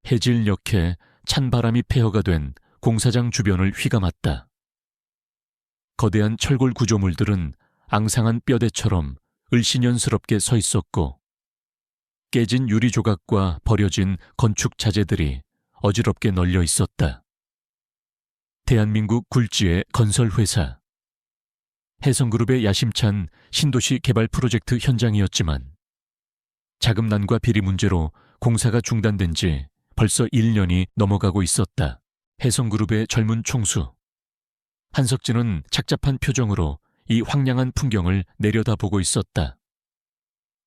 해질녘에 찬바람이 폐허가 된 공사장 주변을 휘감았다. 거대한 철골 구조물들은 앙상한 뼈대처럼 을씨년스럽게 서 있었고, 깨진 유리 조각과 버려진 건축 자재들이 어지럽게 널려 있었다. 대한민국 굴지의 건설회사, 해성그룹의 야심찬 신도시 개발 프로젝트 현장이었지만 자금난과 비리 문제로 공사가 중단된 지 벌써 1년이 넘어가고 있었다. 해성그룹의 젊은 총수 한석진은 착잡한 표정으로 이 황량한 풍경을 내려다보고 있었다.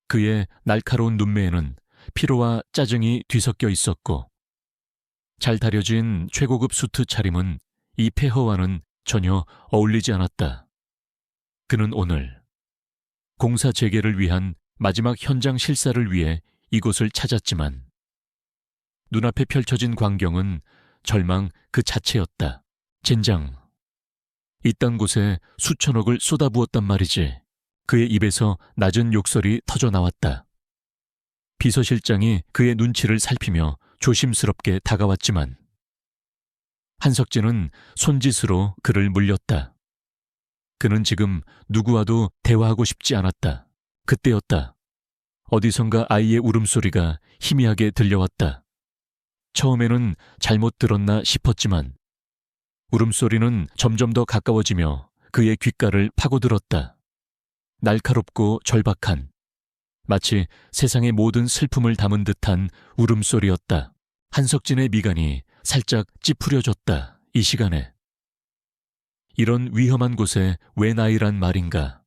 그의 날카로운 눈매에는 피로와 짜증이 뒤섞여 있었고, 잘 다려진 최고급 수트 차림은 이 폐허와는 전혀 어울리지 않았다. 그는 오늘 공사 재개를 위한 마지막 현장 실사를 위해 이곳을 찾았지만 눈앞에 펼쳐진 광경은 절망 그 자체였다. 젠장, 이딴 곳에 수천억을 쏟아부었단 말이지. 그의 입에서 낮은 욕설이 터져 나왔다. 비서실장이 그의 눈치를 살피며 조심스럽게 다가왔지만 한석진은 손짓으로 그를 물렸다. 그는 지금 누구와도 대화하고 싶지 않았다. 그때였다. 어디선가 아이의 울음소리가 희미하게 들려왔다. 처음에는 잘못 들었나 싶었지만 울음소리는 점점 더 가까워지며 그의 귓가를 파고들었다. 날카롭고 절박한, 마치 세상의 모든 슬픔을 담은 듯한 울음소리였다. 한석진의 미간이 살짝 찌푸려졌다. 이 시간에. 이런 위험한 곳에 왜 나이란 말인가.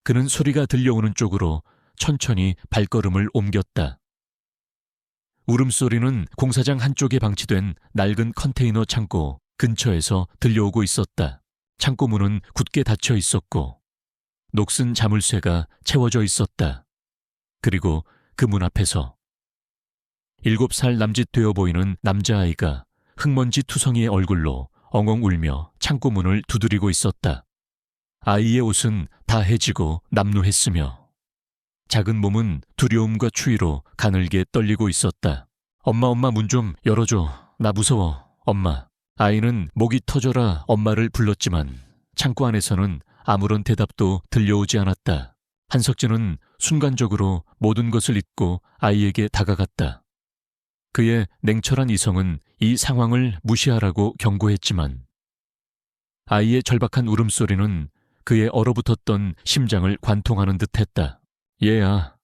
그는 소리가 들려오는 쪽으로 천천히 발걸음을 옮겼다. 울음소리는 공사장 한쪽에 방치된 낡은 컨테이너 창고 근처에서 들려오고 있었다. 창고 문은 굳게 닫혀 있었고 녹슨 자물쇠가 채워져 있었다. 그리고 그 문 앞에서 7살 남짓 되어 보이는 남자아이가 흙먼지 투성이의 얼굴로 엉엉 울며 창고 문을 두드리고 있었다. 아이의 옷은 다 해지고 남루했으며 작은 몸은 두려움과 추위로 가늘게 떨리고 있었다. 엄마 문 좀 열어줘. 나 무서워. 엄마. 아이는 목이 터져라 엄마를 불렀지만 창고 안에서는 아무런 대답도 들려오지 않았다. 한석진은 순간적으로 모든 것을 잊고 아이에게 다가갔다. 그의 냉철한 이성은 이 상황을 무시하라고 경고했지만 아이의 절박한 울음소리는 그의 얼어붙었던 심장을 관통하는 듯했다. 얘야,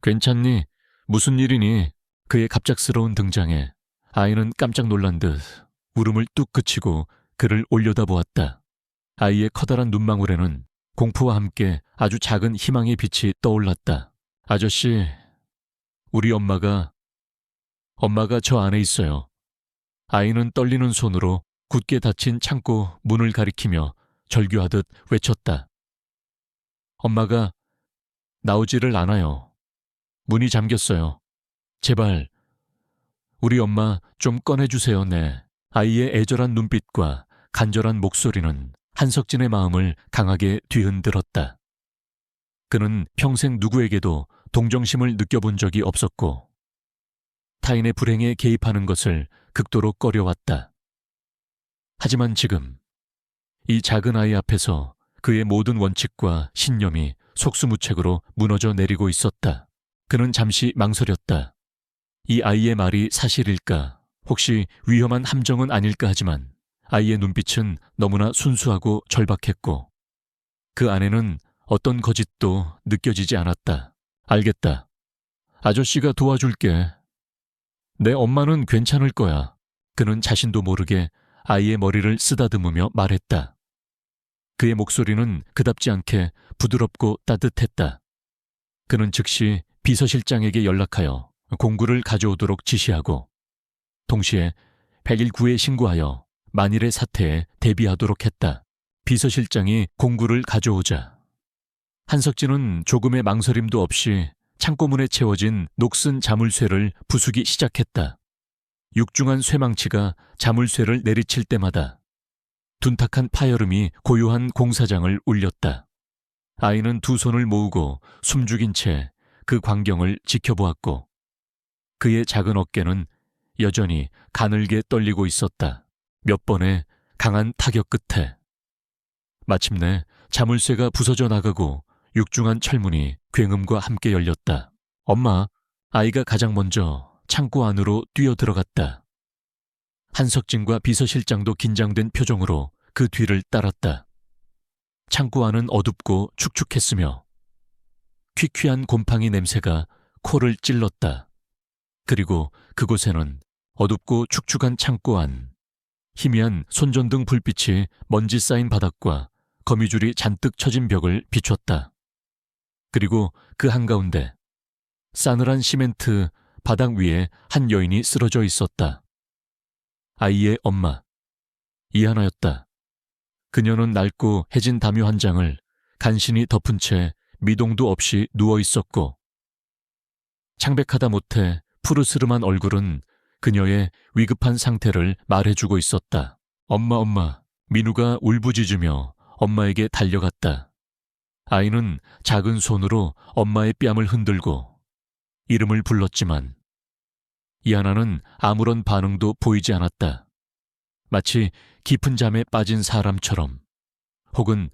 괜찮니? 무슨 일이니? 그의 갑작스러운 등장에 아이는 깜짝 놀란 듯 울음을 뚝 그치고 그를 올려다보았다. 아이의 커다란 눈망울에는 공포와 함께 아주 작은 희망의 빛이 떠올랐다. 아저씨, 우리 엄마가 저 안에 있어요. 아이는 떨리는 손으로 굳게 닫힌 창고 문을 가리키며 절규하듯 외쳤다. 엄마가 나오지를 않아요. 문이 잠겼어요. 제발 우리 엄마 좀 꺼내주세요. 네. 아이의 애절한 눈빛과 간절한 목소리는 한석진의 마음을 강하게 뒤흔들었다. 그는 평생 누구에게도 동정심을 느껴본 적이 없었고 타인의 불행에 개입하는 것을 극도로 꺼려왔다. 하지만 지금 이 작은 아이 앞에서 그의 모든 원칙과 신념이 속수무책으로 무너져 내리고 있었다. 그는 잠시 망설였다. 이 아이의 말이 사실일까? 혹시 위험한 함정은 아닐까 하지만 아이의 눈빛은 너무나 순수하고 절박했고 그 안에는 어떤 거짓도 느껴지지 않았다. 알겠다. 아저씨가 도와줄게. 내 엄마는 괜찮을 거야. 그는 자신도 모르게 아이의 머리를 쓰다듬으며 말했다. 그의 목소리는 그답지 않게 부드럽고 따뜻했다. 그는 즉시 비서실장에게 연락하여 공구를 가져오도록 지시하고 동시에 119에 신고하여 만일의 사태에 대비하도록 했다. 비서실장이 공구를 가져오자 한석진은 조금의 망설임도 없이 창고문에 채워진 녹슨 자물쇠를 부수기 시작했다. 육중한 쇠망치가 자물쇠를 내리칠 때마다 둔탁한 파열음이 고요한 공사장을 울렸다. 아이는 두 손을 모으고 숨죽인 채 그 광경을 지켜보았고 그의 작은 어깨는 여전히 가늘게 떨리고 있었다. 몇 번의 강한 타격 끝에 마침내 자물쇠가 부서져 나가고 육중한 철문이 굉음과 함께 열렸다. 엄마, 아이가 가장 먼저 창고 안으로 뛰어들어갔다. 한석진과 비서실장도 긴장된 표정으로 그 뒤를 따랐다. 창고 안은 어둡고 축축했으며 퀴퀴한 곰팡이 냄새가 코를 찔렀다. 그리고 그곳에는 어둡고 축축한 창고 안, 희미한 손전등 불빛이 먼지 쌓인 바닥과 거미줄이 잔뜩 쳐진 벽을 비췄다. 그리고 그 한가운데 싸늘한 시멘트 바닥 위에 한 여인이 쓰러져 있었다. 아이의 엄마, 이하나였다. 그녀는 낡고 해진 담요 한 장을 간신히 덮은 채 미동도 없이 누워 있었고 창백하다 못해 푸르스름한 얼굴은 그녀의 위급한 상태를 말해주고 있었다. 엄마. 민우가 울부짖으며 엄마에게 달려갔다. 아이는 작은 손으로 엄마의 뺨을 흔들고 이름을 불렀지만 이하나는 아무런 반응도 보이지 않았다. 마치 깊은 잠에 빠진 사람처럼, 혹은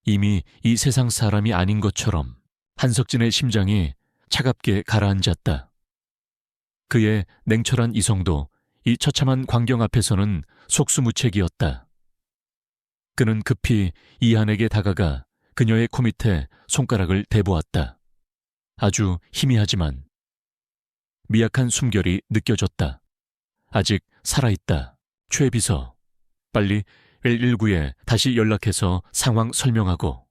이미 이 세상 사람이 아닌 것처럼 한석진의 심장이 차갑게 가라앉았다. 그의 냉철한 이성도 이 처참한 광경 앞에서는 속수무책이었다. 그는 급히 이한에게 다가가 그녀의 코 밑에 손가락을 대보았다. 아주 희미하지만 미약한 숨결이 느껴졌다. 아직 살아있다. 최 비서, 빨리 119에 다시 연락해서 상황 설명하고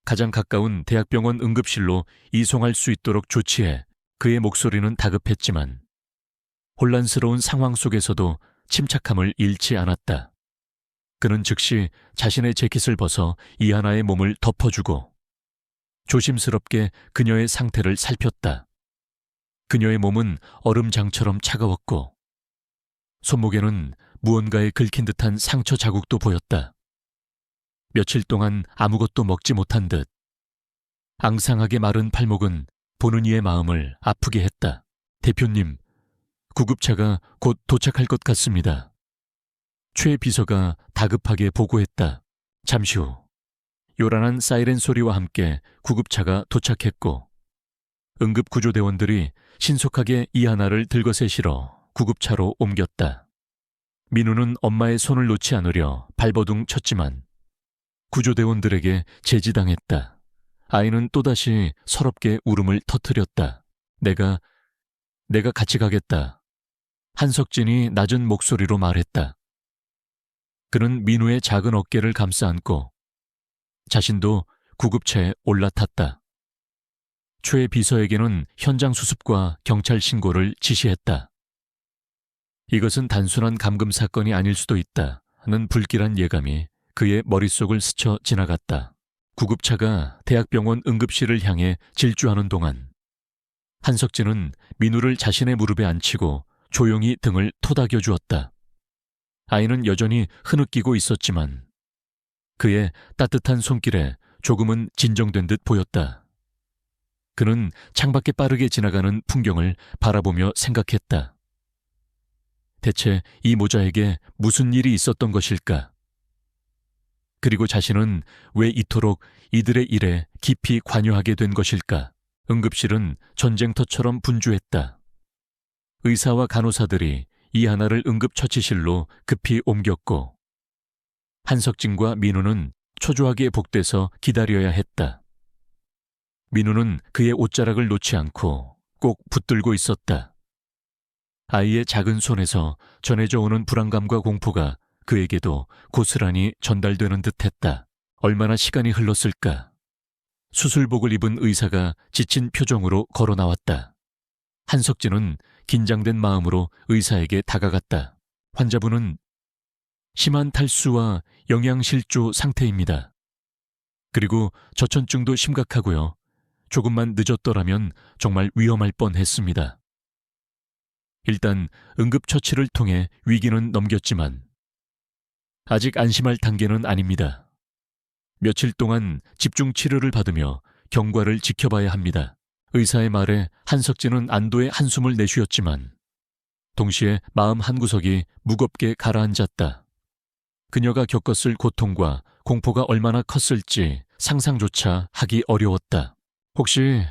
가장 가까운 대학병원 응급실로 이송할 수 있도록 조치해. 그의 목소리는 다급했지만 혼란스러운 상황 속에서도 침착함을 잃지 않았다. 그는 즉시 자신의 재킷을 벗어 이하나의 몸을 덮어주고 조심스럽게 그녀의 상태를 살폈다. 그녀의 몸은 얼음장처럼 차가웠고 손목에는 무언가에 긁힌 듯한 상처 자국도 보였다. 며칠 동안 아무것도 먹지 못한 듯 앙상하게 마른 팔목은 보는 이의 마음을 아프게 했다. 대표님, 구급차가 곧 도착할 것 같습니다. 최 비서가 다급하게 보고했다. 잠시 후 요란한 사이렌 소리와 함께 구급차가 도착했고 응급구조대원들이 신속하게 이하나를 들것에 실어 구급차로 옮겼다. 민우는 엄마의 손을 놓지 않으려 발버둥 쳤지만 구조대원들에게 제지당했다. 아이는 또다시 서럽게 울음을 터뜨렸다. 내가 같이 가겠다. 한석진이 낮은 목소리로 말했다. 그는 민우의 작은 어깨를 감싸 안고 자신도 구급차에 올라탔다. 최 비서에게는 현장 수습과 경찰 신고를 지시했다. 이것은 단순한 감금 사건이 아닐 수도 있다는 불길한 예감이 그의 머릿속을 스쳐 지나갔다. 구급차가 대학병원 응급실을 향해 질주하는 동안 한석진은 민우를 자신의 무릎에 앉히고 조용히 등을 토닥여 주었다. 아이는 여전히 흐느끼고 있었지만 그의 따뜻한 손길에 조금은 진정된 듯 보였다. 그는 창밖에 빠르게 지나가는 풍경을 바라보며 생각했다. 대체 이 모자에게 무슨 일이 있었던 것일까? 그리고 자신은 왜 이토록 이들의 일에 깊이 관여하게 된 것일까? 응급실은 전쟁터처럼 분주했다. 의사와 간호사들이 이하나를 응급처치실로 급히 옮겼고 한석진과 민우는 초조하게 복대서 기다려야 했다. 민우는 그의 옷자락을 놓지 않고 꼭 붙들고 있었다. 아이의 작은 손에서 전해져 오는 불안감과 공포가 그에게도 고스란히 전달되는 듯했다. 얼마나 시간이 흘렀을까? 수술복을 입은 의사가 지친 표정으로 걸어 나왔다. 한석진은 긴장된 마음으로 의사에게 다가갔다. 환자분은 심한 탈수와 영양실조 상태입니다. 그리고 저천증도 심각하고요. 조금만 늦었더라면 정말 위험할 뻔했습니다. 일단 응급처치를 통해 위기는 넘겼지만 아직 안심할 단계는 아닙니다. 며칠 동안 집중 치료를 받으며 경과를 지켜봐야 합니다. 의사의 말에 한석진은 안도의 한숨을 내쉬었지만 동시에 마음 한구석이 무겁게 가라앉았다. 그녀가 겪었을 고통과 공포가 얼마나 컸을지 상상조차 하기 어려웠다. 혹시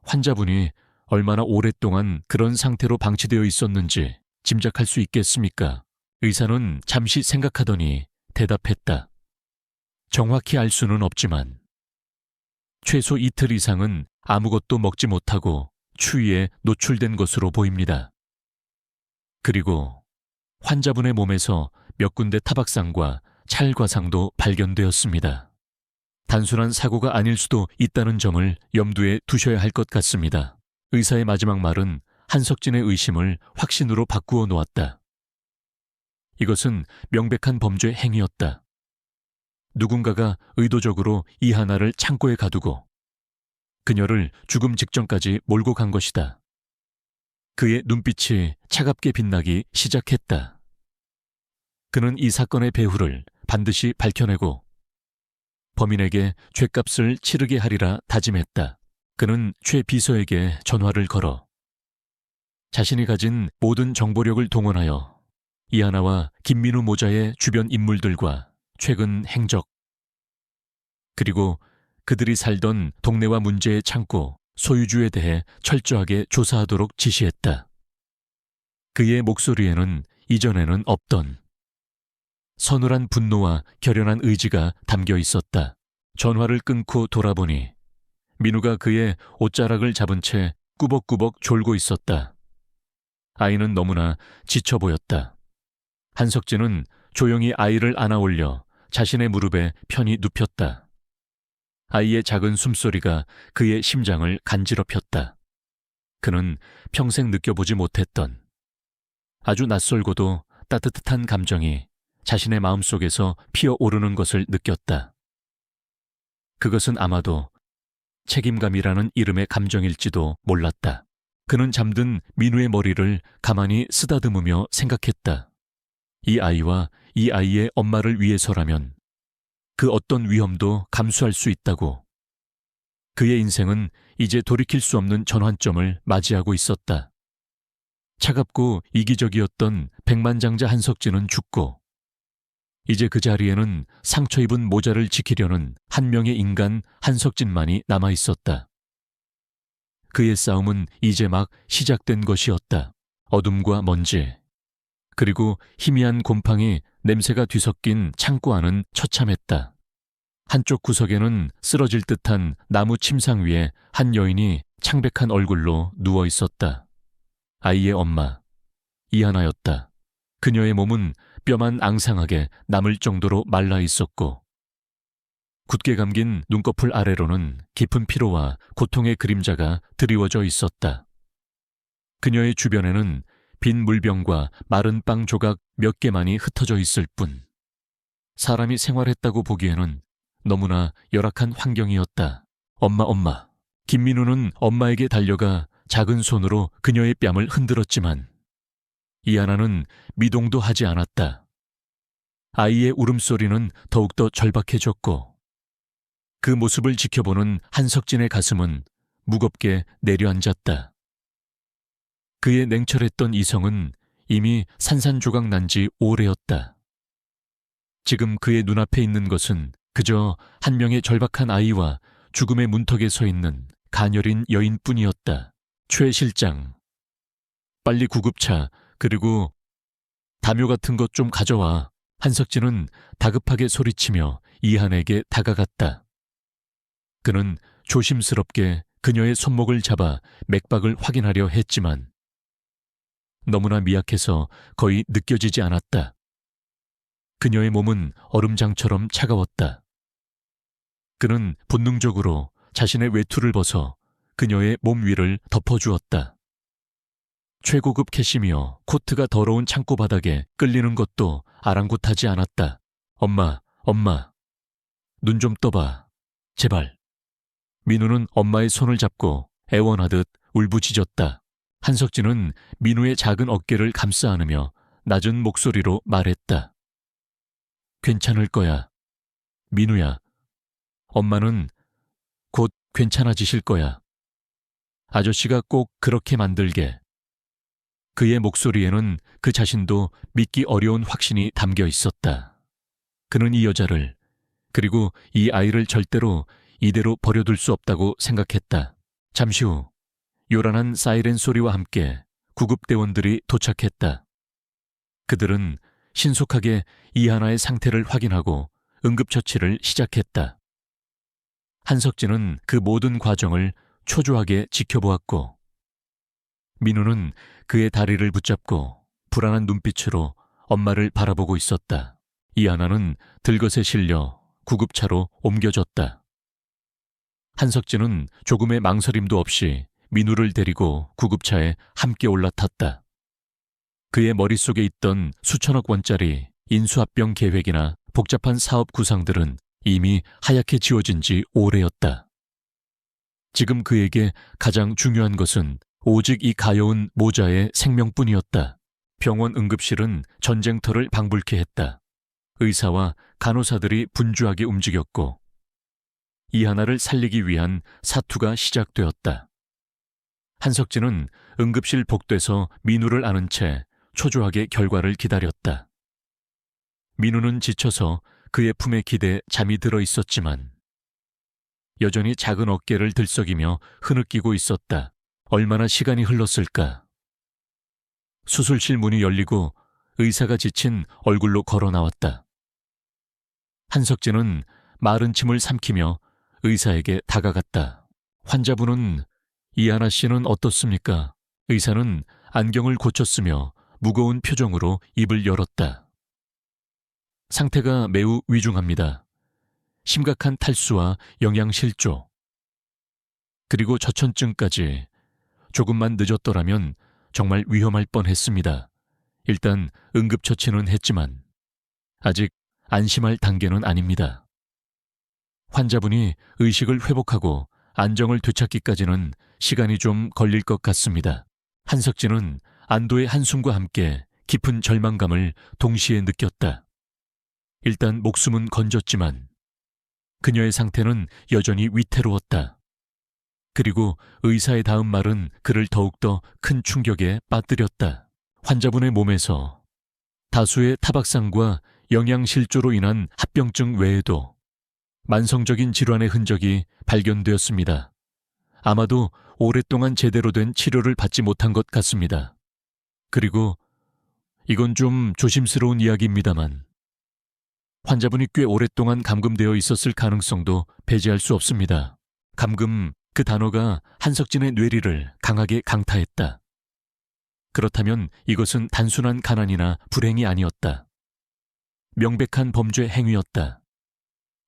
환자분이 얼마나 오랫동안 그런 상태로 방치되어 있었는지 짐작할 수 있겠습니까? 의사는 잠시 생각하더니 대답했다. 정확히 알 수는 없지만 최소 이틀 이상은 아무것도 먹지 못하고 추위에 노출된 것으로 보입니다. 그리고 환자분의 몸에서 몇 군데 타박상과 찰과상도 발견되었습니다. 단순한 사고가 아닐 수도 있다는 점을 염두에 두셔야 할 것 같습니다. 의사의 마지막 말은 한석진의 의심을 확신으로 바꾸어 놓았다. 이것은 명백한 범죄 행위였다. 누군가가 의도적으로 이하나를 창고에 가두고 그녀를 죽음 직전까지 몰고 간 것이다. 그의 눈빛이 차갑게 빛나기 시작했다. 그는 이 사건의 배후를 반드시 밝혀내고 범인에게 죗값을 치르게 하리라 다짐했다. 그는 최 비서에게 전화를 걸어 자신이 가진 모든 정보력을 동원하여 이하나와 김민우 모자의 주변 인물들과 최근 행적, 그리고 그들이 살던 동네와 문제의 창고, 소유주에 대해 철저하게 조사하도록 지시했다. 그의 목소리에는 이전에는 없던 서늘한 분노와 결연한 의지가 담겨 있었다. 전화를 끊고 돌아보니 민우가 그의 옷자락을 잡은 채 꾸벅꾸벅 졸고 있었다. 아이는 너무나 지쳐 보였다. 한석진은 조용히 아이를 안아 올려 자신의 무릎에 편히 눕혔다. 아이의 작은 숨소리가 그의 심장을 간지럽혔다. 그는 평생 느껴보지 못했던 아주 낯설고도 따뜻한 감정이 자신의 마음속에서 피어오르는 것을 느꼈다. 그것은 아마도 책임감이라는 이름의 감정일지도 몰랐다. 그는 잠든 민우의 머리를 가만히 쓰다듬으며 생각했다. 이 아이와 이 아이의 엄마를 위해서라면 그 어떤 위험도 감수할 수 있다고. 그의 인생은 이제 돌이킬 수 없는 전환점을 맞이하고 있었다. 차갑고 이기적이었던 백만장자 한석진은 죽고 이제 그 자리에는 상처 입은 모자를 지키려는 한 명의 인간 한석진만이 남아 있었다. 그의 싸움은 이제 막 시작된 것이었다. 어둠과 먼지, 그리고 희미한 곰팡이 냄새가 뒤섞인 창고 안은 처참했다. 한쪽 구석에는 쓰러질 듯한 나무 침상 위에 한 여인이 창백한 얼굴로 누워 있었다. 아이의 엄마, 이하나였다. 그녀의 몸은 뼈만 앙상하게 남을 정도로 말라 있었고 굳게 감긴 눈꺼풀 아래로는 깊은 피로와 고통의 그림자가 드리워져 있었다. 그녀의 주변에는 빈 물병과 마른 빵 조각 몇 개만이 흩어져 있을 뿐 사람이 생활했다고 보기에는 너무나 열악한 환경이었다. 엄마. 김민우는 엄마에게 달려가 작은 손으로 그녀의 뺨을 흔들었지만 이하나는 미동도 하지 않았다. 아이의 울음소리는 더욱더 절박해졌고 그 모습을 지켜보는 한석진의 가슴은 무겁게 내려앉았다. 그의 냉철했던 이성은 이미 산산조각 난 지 오래였다. 지금 그의 눈앞에 있는 것은 그저 한 명의 절박한 아이와 죽음의 문턱에 서 있는 가녀린 여인뿐이었다. 최 실장, 빨리 구급차 그리고 담요 같은 것 좀 가져와. 한석진은 다급하게 소리치며 이한에게 다가갔다. 그는 조심스럽게 그녀의 손목을 잡아 맥박을 확인하려 했지만 너무나 미약해서 거의 느껴지지 않았다. 그녀의 몸은 얼음장처럼 차가웠다. 그는 본능적으로 자신의 외투를 벗어 그녀의 몸 위를 덮어주었다. 최고급 캐시미어 코트가 더러운 창고 바닥에 끌리는 것도 아랑곳하지 않았다. 엄마, 눈 좀 떠봐. 제발. 민우는 엄마의 손을 잡고 애원하듯 울부짖었다. 한석진은 민우의 작은 어깨를 감싸 안으며 낮은 목소리로 말했다. 괜찮을 거야. 민우야. 엄마는 곧 괜찮아지실 거야. 아저씨가 꼭 그렇게 만들게. 그의 목소리에는 그 자신도 믿기 어려운 확신이 담겨 있었다. 그는 이 여자를, 그리고 이 아이를 절대로 이대로 버려둘 수 없다고 생각했다. 잠시 후 요란한 사이렌 소리와 함께 구급대원들이 도착했다. 그들은 신속하게 이하나의 상태를 확인하고 응급처치를 시작했다. 한석진은 그 모든 과정을 초조하게 지켜보았고, 민우는 그의 다리를 붙잡고 불안한 눈빛으로 엄마를 바라보고 있었다. 이하나는 들것에 실려 구급차로 옮겨졌다. 한석진은 조금의 망설임도 없이 민우를 데리고 구급차에 함께 올라탔다. 그의 머릿속에 있던 수천억 원짜리 인수합병 계획이나 복잡한 사업 구상들은 이미 하얗게 지워진 지 오래였다. 지금 그에게 가장 중요한 것은 오직 이 가여운 모자의 생명뿐이었다. 병원 응급실은 전쟁터를 방불케 했다. 의사와 간호사들이 분주하게 움직였고, 이하나를 살리기 위한 사투가 시작되었다. 한석진은 응급실 복도에서 민우를 안은 채 초조하게 결과를 기다렸다. 민우는 지쳐서 그의 품에 기대 잠이 들어 있었지만 여전히 작은 어깨를 들썩이며 흐느끼고 있었다. 얼마나 시간이 흘렀을까? 수술실 문이 열리고 의사가 지친 얼굴로 걸어 나왔다. 한석진은 마른 침을 삼키며 의사에게 다가갔다. 환자분은 이하나 씨는 어떻습니까? 의사는 안경을 고쳤으며 무거운 표정으로 입을 열었다. 상태가 매우 위중합니다. 심각한 탈수와 영양실조, 그리고 저천증까지. 조금만 늦었더라면 정말 위험할 뻔했습니다. 일단 응급처치는 했지만 아직 안심할 단계는 아닙니다. 환자분이 의식을 회복하고 안정을 되찾기까지는 시간이 좀 걸릴 것 같습니다. 한석진은 안도의 한숨과 함께 깊은 절망감을 동시에 느꼈다. 일단 목숨은 건졌지만 그녀의 상태는 여전히 위태로웠다. 그리고 의사의 다음 말은 그를 더욱더 큰 충격에 빠뜨렸다. 환자분의 몸에서 다수의 타박상과 영양실조로 인한 합병증 외에도 만성적인 질환의 흔적이 발견되었습니다. 아마도 오랫동안 제대로 된 치료를 받지 못한 것 같습니다. 그리고 이건 좀 조심스러운 이야기입니다만 환자분이 꽤 오랫동안 감금되어 있었을 가능성도 배제할 수 없습니다. 감금, 그 단어가 한석진의 뇌리를 강하게 강타했다. 그렇다면 이것은 단순한 가난이나 불행이 아니었다. 명백한 범죄 행위였다.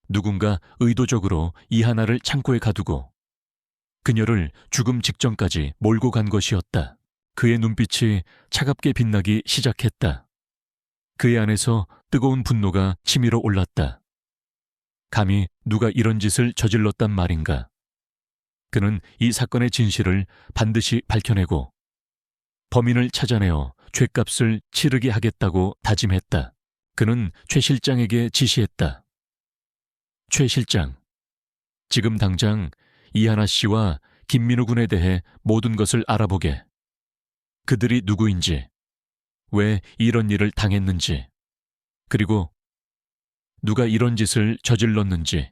누군가 의도적으로 이하나를 창고에 가두고 그녀를 죽음 직전까지 몰고 간 것이었다. 그의 눈빛이 차갑게 빛나기 시작했다. 그의 안에서 뜨거운 분노가 치밀어 올랐다. 감히 누가 이런 짓을 저질렀단 말인가? 그는 이 사건의 진실을 반드시 밝혀내고 범인을 찾아내어 죗값을 치르게 하겠다고 다짐했다. 그는 최 실장에게 지시했다. 최 실장, 지금 당장 이하나 씨와 김민우 군에 대해 모든 것을 알아보게. 그들이 누구인지, 왜 이런 일을 당했는지, 그리고 누가 이런 짓을 저질렀는지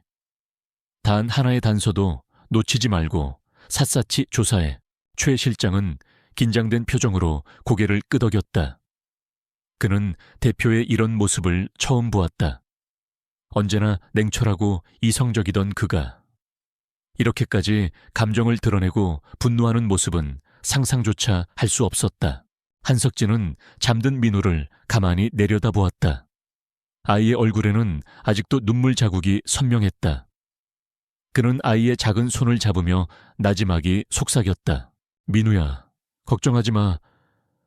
단 하나의 단서도 놓치지 말고 샅샅이 조사해. 최 실장은 긴장된 표정으로 고개를 끄덕였다. 그는 대표의 이런 모습을 처음 보았다. 언제나 냉철하고 이성적이던 그가 이렇게까지 감정을 드러내고 분노하는 모습은 상상조차 할 수 없었다. 한석진은 잠든 민우를 가만히 내려다보았다. 아이의 얼굴에는 아직도 눈물 자국이 선명했다. 그는 아이의 작은 손을 잡으며 나지막이 속삭였다. 민우야, 걱정하지 마.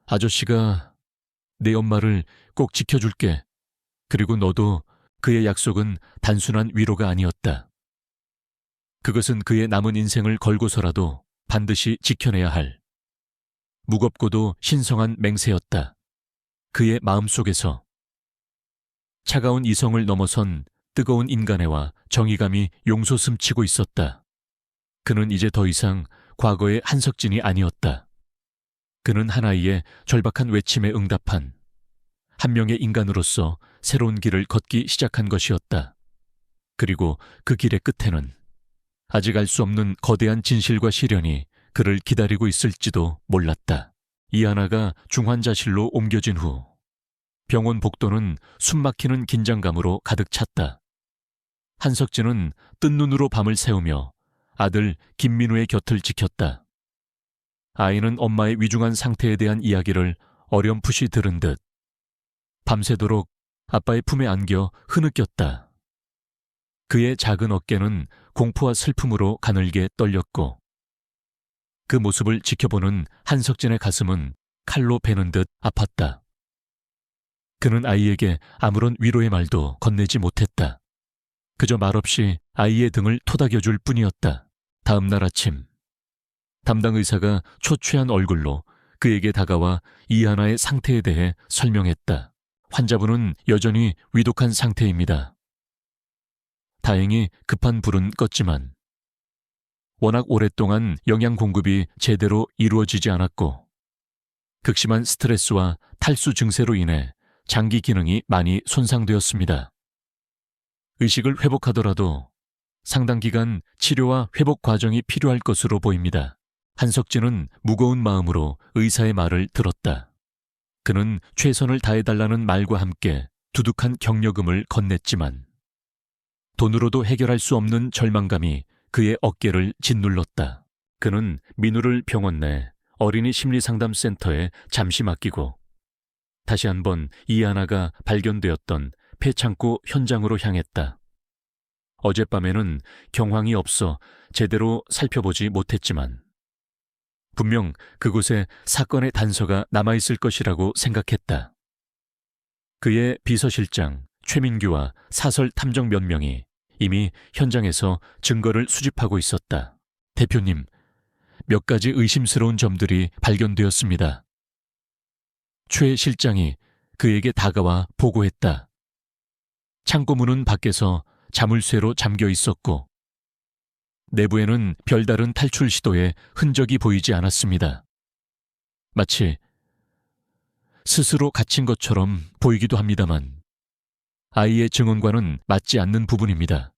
아저씨가 내 엄마를 꼭 지켜줄게. 그리고 너도. 그의 약속은 단순한 위로가 아니었다. 그것은 그의 남은 인생을 걸고서라도 반드시 지켜내야 할 무겁고도 신성한 맹세였다. 그의 마음속에서 차가운 이성을 넘어선 뜨거운 인간애와 정의감이 용솟음치고 있었다. 그는 이제 더 이상 과거의 한석진이 아니었다. 그는 한 아이의 절박한 외침에 응답한 한 명의 인간으로서 새로운 길을 걷기 시작한 것이었다. 그리고 그 길의 끝에는 아직 알 수 없는 거대한 진실과 시련이 그를 기다리고 있을지도 몰랐다. 이하나가 중환자실로 옮겨진 후 병원 복도는 숨막히는 긴장감으로 가득 찼다. 한석진은 뜬 눈으로 밤을 새우며 아들 김민우의 곁을 지켰다. 아이는 엄마의 위중한 상태에 대한 이야기를 어렴풋이 들은 듯 밤새도록 아빠의 품에 안겨 흐느꼈다. 그의 작은 어깨는 공포와 슬픔으로 가늘게 떨렸고 그 모습을 지켜보는 한석진의 가슴은 칼로 베는 듯 아팠다. 그는 아이에게 아무런 위로의 말도 건네지 못했다. 그저 말없이 아이의 등을 토닥여줄 뿐이었다. 다음 날 아침 담당 의사가 초췌한 얼굴로 그에게 다가와 이하나의 상태에 대해 설명했다. 환자분은 여전히 위독한 상태입니다. 다행히 급한 불은 껐지만 워낙 오랫동안 영양 공급이 제대로 이루어지지 않았고 극심한 스트레스와 탈수 증세로 인해 장기 기능이 많이 손상되었습니다. 의식을 회복하더라도 상당 기간 치료와 회복 과정이 필요할 것으로 보입니다. 한석진은 무거운 마음으로 의사의 말을 들었다. 그는 최선을 다해달라는 말과 함께 두둑한 격려금을 건넸지만 돈으로도 해결할 수 없는 절망감이 그의 어깨를 짓눌렀다. 그는 민우를 병원 내 어린이 심리상담센터에 잠시 맡기고 다시 한번 이하나가 발견되었던 폐창고 현장으로 향했다. 어젯밤에는 경황이 없어 제대로 살펴보지 못했지만 분명 그곳에 사건의 단서가 남아있을 것이라고 생각했다. 그의 비서실장 최민규와 사설 탐정 몇 명이 이미 현장에서 증거를 수집하고 있었다. 대표님, 몇 가지 의심스러운 점들이 발견되었습니다. 최 실장이 그에게 다가와 보고했다. 창고 문은 밖에서 자물쇠로 잠겨 있었고 내부에는 별다른 탈출 시도의 흔적이 보이지 않았습니다. 마치 스스로 갇힌 것처럼 보이기도 합니다만 아이의 증언과는 맞지 않는 부분입니다.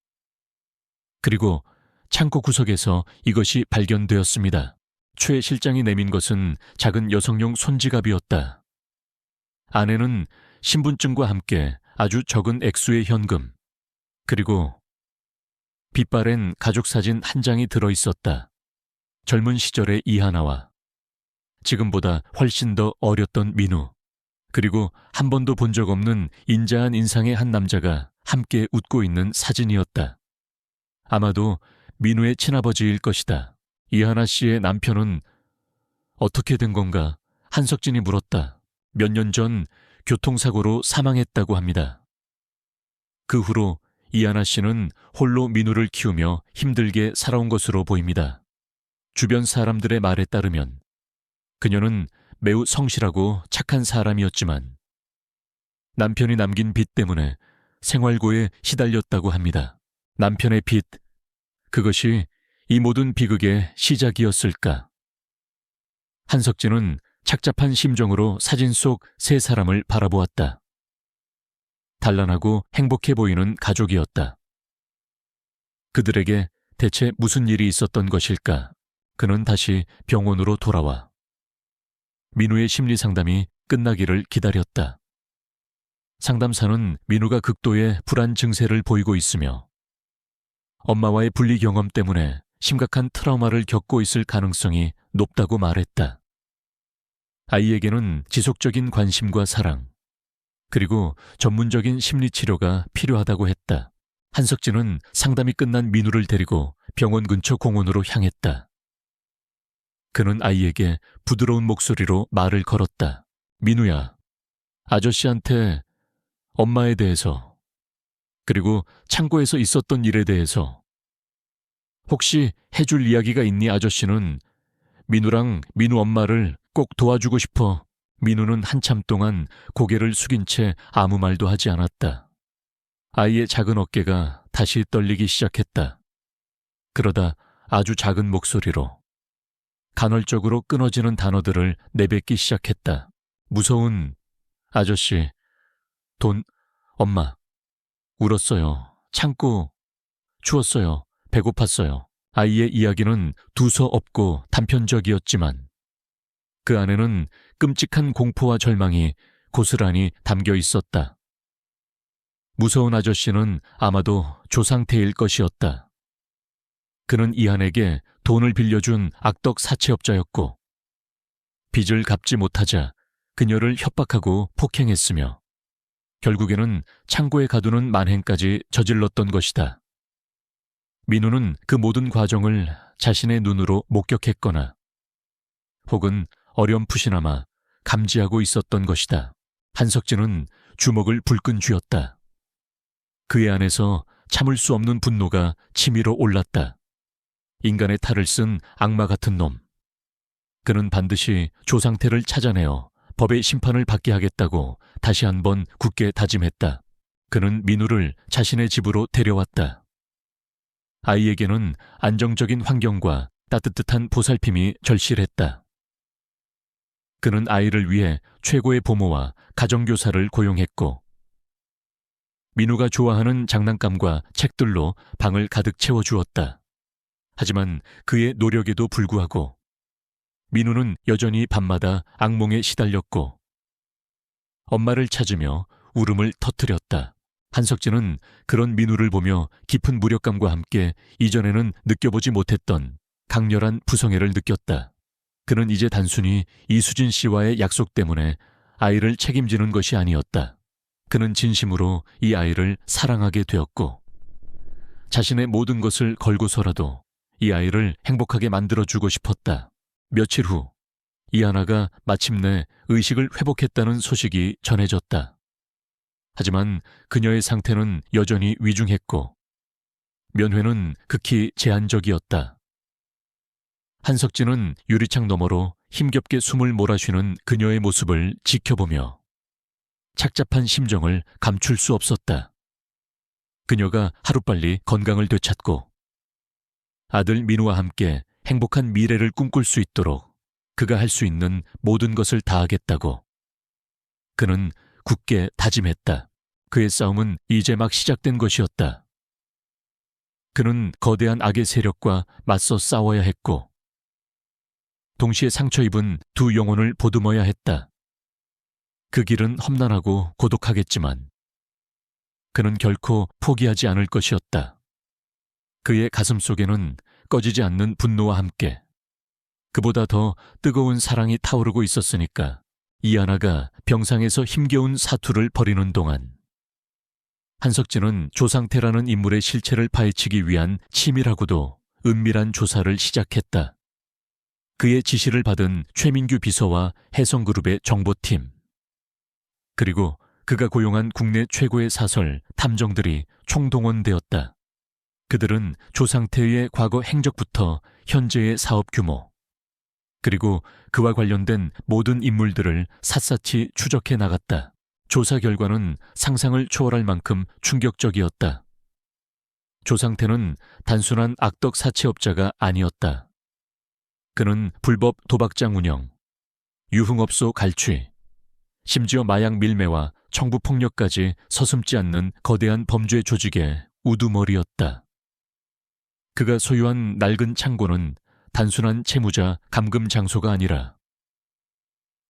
그리고 창고 구석에서 이것이 발견되었습니다. 최 실장이 내민 것은 작은 여성용 손지갑이었다. 안에는 신분증과 함께 아주 적은 액수의 현금, 그리고 빛바랜 가족사진 한 장이 들어있었다. 젊은 시절의 이하나와 지금보다 훨씬 더 어렸던 민우, 그리고 한 번도 본 적 없는 인자한 인상의 한 남자가 함께 웃고 있는 사진이었다. 아마도 민우의 친아버지일 것이다. 이하나 씨의 남편은 어떻게 된 건가? 한석진이 물었다. 몇 년 전 교통사고로 사망했다고 합니다. 그 후로 이하나 씨는 홀로 민우를 키우며 힘들게 살아온 것으로 보입니다. 주변 사람들의 말에 따르면 그녀는 매우 성실하고 착한 사람이었지만 남편이 남긴 빚 때문에 생활고에 시달렸다고 합니다. 남편의 빚, 그것이 이 모든 비극의 시작이었을까? 한석진은 착잡한 심정으로 사진 속 세 사람을 바라보았다. 단란하고 행복해 보이는 가족이었다. 그들에게 대체 무슨 일이 있었던 것일까? 그는 다시 병원으로 돌아와 민우의 심리 상담이 끝나기를 기다렸다. 상담사는 민우가 극도의 불안 증세를 보이고 있으며 엄마와의 분리 경험 때문에 심각한 트라우마를 겪고 있을 가능성이 높다고 말했다. 아이에게는 지속적인 관심과 사랑, 그리고 전문적인 심리치료가 필요하다고 했다. 한석진은 상담이 끝난 민우를 데리고 병원 근처 공원으로 향했다. 그는 아이에게 부드러운 목소리로 말을 걸었다. 민우야, 아저씨한테 엄마에 대해서, 그리고 창고에서 있었던 일에 대해서 혹시 해줄 이야기가 있니? 아저씨는 민우랑 민우 엄마를 꼭 도와주고 싶어. 민우는 한참 동안 고개를 숙인 채 아무 말도 하지 않았다. 아이의 작은 어깨가 다시 떨리기 시작했다. 그러다 아주 작은 목소리로 간헐적으로 끊어지는 단어들을 내뱉기 시작했다. 무서운 아저씨, 돈, 엄마. 울었어요. 참고 추웠어요. 배고팠어요. 아이의 이야기는 두서없고 단편적이었지만 그 안에는 끔찍한 공포와 절망이 고스란히 담겨 있었다. 무서운 아저씨는 아마도 조상태일 것이었다. 그는 이한에게 돈을 빌려준 악덕 사채업자였고 빚을 갚지 못하자 그녀를 협박하고 폭행했으며 결국에는 창고에 가두는 만행까지 저질렀던 것이다. 민우는 그 모든 과정을 자신의 눈으로 목격했거나 혹은 어렴풋이나마 감지하고 있었던 것이다. 한석진은 주먹을 불끈 쥐었다. 그의 안에서 참을 수 없는 분노가 치밀어 올랐다. 인간의 탈을 쓴 악마 같은 놈. 그는 반드시 조상태를 찾아내어 법의 심판을 받게 하겠다고 다시 한번 굳게 다짐했다. 그는 민우를 자신의 집으로 데려왔다. 아이에게는 안정적인 환경과 따뜻한 보살핌이 절실했다. 그는 아이를 위해 최고의 보모와 가정교사를 고용했고 민우가 좋아하는 장난감과 책들로 방을 가득 채워주었다. 하지만 그의 노력에도 불구하고 민우는 여전히 밤마다 악몽에 시달렸고 엄마를 찾으며 울음을 터뜨렸다. 한석진은 그런 민우를 보며 깊은 무력감과 함께 이전에는 느껴보지 못했던 강렬한 부성애를 느꼈다. 그는 이제 단순히 이수진 씨와의 약속 때문에 아이를 책임지는 것이 아니었다. 그는 진심으로 이 아이를 사랑하게 되었고 자신의 모든 것을 걸고서라도 이 아이를 행복하게 만들어주고 싶었다. 며칠 후 이하나가 마침내 의식을 회복했다는 소식이 전해졌다. 하지만 그녀의 상태는 여전히 위중했고 면회는 극히 제한적이었다. 한석진은 유리창 너머로 힘겹게 숨을 몰아쉬는 그녀의 모습을 지켜보며 착잡한 심정을 감출 수 없었다. 그녀가 하루빨리 건강을 되찾고 아들 민우와 함께 행복한 미래를 꿈꿀 수 있도록 그가 할 수 있는 모든 것을 다하겠다고 그는 굳게 다짐했다. 그의 싸움은 이제 막 시작된 것이었다. 그는 거대한 악의 세력과 맞서 싸워야 했고 동시에 상처 입은 두 영혼을 보듬어야 했다. 그 길은 험난하고 고독하겠지만 그는 결코 포기하지 않을 것이었다. 그의 가슴 속에는 꺼지지 않는 분노와 함께 그보다 더 뜨거운 사랑이 타오르고 있었으니까 이하나가 병상에서 힘겨운 사투를 벌이는 동안 한석진은 조상태라는 인물의 실체를 파헤치기 위한 치밀하고도 은밀한 조사를 시작했다. 그의 지시를 받은 최민규 비서와 혜성그룹의 정보팀 그리고 그가 고용한 국내 최고의 사설, 탐정들이 총동원되었다. 그들은 조상태의 과거 행적부터 현재의 사업 규모 그리고 그와 관련된 모든 인물들을 샅샅이 추적해 나갔다. 조사 결과는 상상을 초월할 만큼 충격적이었다. 조상태는 단순한 악덕 사채업자가 아니었다. 그는 불법 도박장 운영, 유흥업소 갈취, 심지어 마약 밀매와 청부폭력까지 서슴지 않는 거대한 범죄 조직의 우두머리였다. 그가 소유한 낡은 창고는 단순한 채무자 감금 장소가 아니라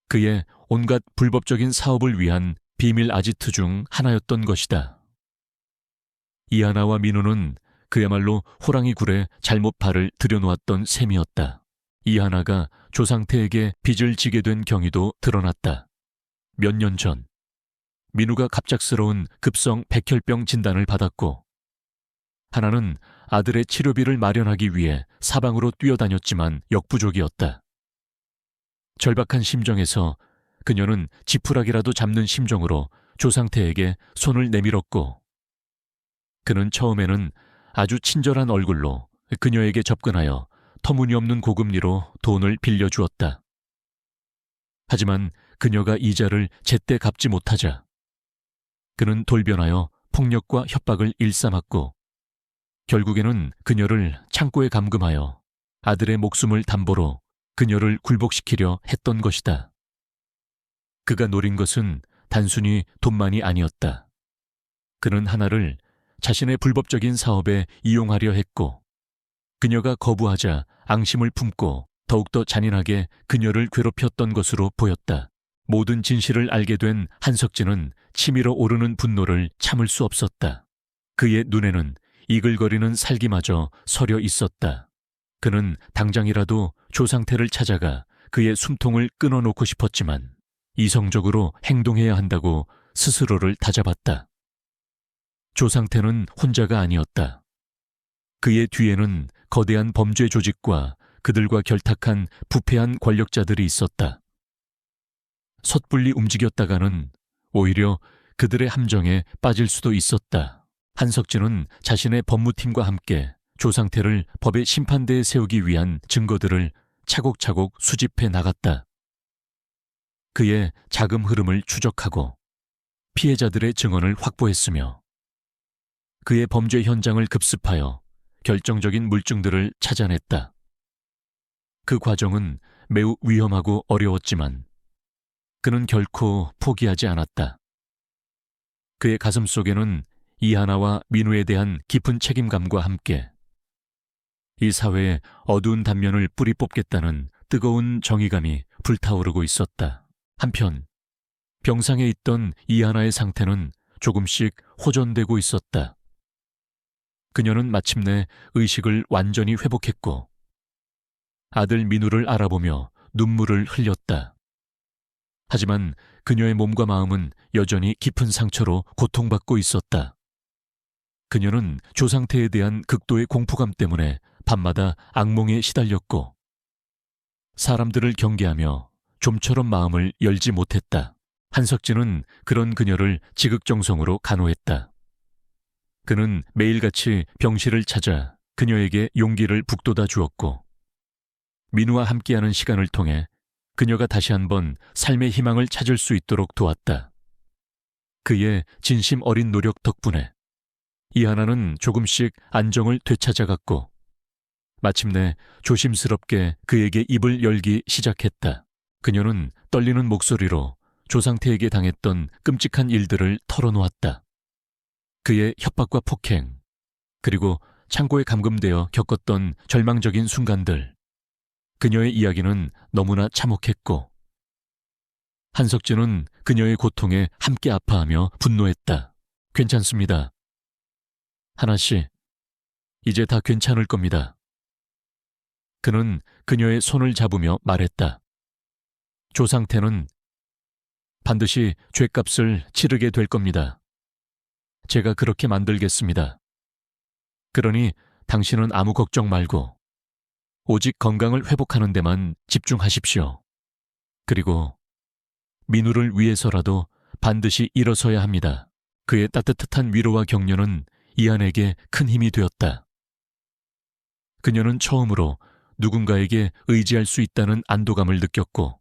그의 온갖 불법적인 사업을 위한 비밀 아지트 중 하나였던 것이다. 이하나와 민우는 그야말로 호랑이 굴에 잘못 발을 들여놓았던 셈이었다. 이하나가 조상태에게 빚을 지게 된 경위도 드러났다. 몇 년 전 민우가 갑작스러운 급성 백혈병 진단을 받았고 하나는 아들의 치료비를 마련하기 위해 사방으로 뛰어다녔지만 역부족이었다. 절박한 심정에서 그녀는 지푸라기라도 잡는 심정으로 조상태에게 손을 내밀었고 그는 처음에는 아주 친절한 얼굴로 그녀에게 접근하여 터무니없는 고금리로 돈을 빌려주었다. 하지만 그녀가 이자를 제때 갚지 못하자 그는 돌변하여 폭력과 협박을 일삼았고 결국에는 그녀를 창고에 감금하여 아들의 목숨을 담보로 그녀를 굴복시키려 했던 것이다. 그가 노린 것은 단순히 돈만이 아니었다. 그는 하나를 자신의 불법적인 사업에 이용하려 했고, 그녀가 거부하자 앙심을 품고 더욱더 잔인하게 그녀를 괴롭혔던 것으로 보였다. 모든 진실을 알게 된 한석진은 치밀어 오르는 분노를 참을 수 없었다. 그의 눈에는 이글거리는 살기마저 서려 있었다. 그는 당장이라도 조상태를 찾아가 그의 숨통을 끊어놓고 싶었지만 이성적으로 행동해야 한다고 스스로를 다잡았다. 조상태는 혼자가 아니었다. 그의 뒤에는 거대한 범죄 조직과 그들과 결탁한 부패한 권력자들이 있었다. 섣불리 움직였다가는 오히려 그들의 함정에 빠질 수도 있었다. 한석진은 자신의 법무팀과 함께 조상태를 법의 심판대에 세우기 위한 증거들을 차곡차곡 수집해 나갔다. 그의 자금 흐름을 추적하고 피해자들의 증언을 확보했으며 그의 범죄 현장을 급습하여 결정적인 물증들을 찾아냈다. 그 과정은 매우 위험하고 어려웠지만 그는 결코 포기하지 않았다. 그의 가슴 속에는 이하나와 민우에 대한 깊은 책임감과 함께 이 사회의 어두운 단면을 뿌리 뽑겠다는 뜨거운 정의감이 불타오르고 있었다. 한편 병상에 있던 이하나의 상태는 조금씩 호전되고 있었다. 그녀는 마침내 의식을 완전히 회복했고 아들 민우를 알아보며 눈물을 흘렸다. 하지만 그녀의 몸과 마음은 여전히 깊은 상처로 고통받고 있었다. 그녀는 조상태에 대한 극도의 공포감 때문에 밤마다 악몽에 시달렸고 사람들을 경계하며 좀처럼 마음을 열지 못했다. 한석진은 그런 그녀를 지극정성으로 간호했다. 그는 매일같이 병실을 찾아 그녀에게 용기를 북돋아 주었고 민우와 함께하는 시간을 통해 그녀가 다시 한번 삶의 희망을 찾을 수 있도록 도왔다. 그의 진심 어린 노력 덕분에 이하나는 조금씩 안정을 되찾아갔고 마침내 조심스럽게 그에게 입을 열기 시작했다. 그녀는 떨리는 목소리로 조상태에게 당했던 끔찍한 일들을 털어놓았다. 그의 협박과 폭행, 그리고 창고에 감금되어 겪었던 절망적인 순간들. 그녀의 이야기는 너무나 참혹했고 한석진은 그녀의 고통에 함께 아파하며 분노했다. 괜찮습니다. 하나씨, 이제 다 괜찮을 겁니다. 그는 그녀의 손을 잡으며 말했다. 조상태는 반드시 죗값을 치르게 될 겁니다. 제가 그렇게 만들겠습니다. 그러니 당신은 아무 걱정 말고 오직 건강을 회복하는 데만 집중하십시오. 그리고 민우를 위해서라도 반드시 일어서야 합니다. 그의 따뜻한 위로와 격려는 이한에게 큰 힘이 되었다. 그녀는 처음으로 누군가에게 의지할 수 있다는 안도감을 느꼈고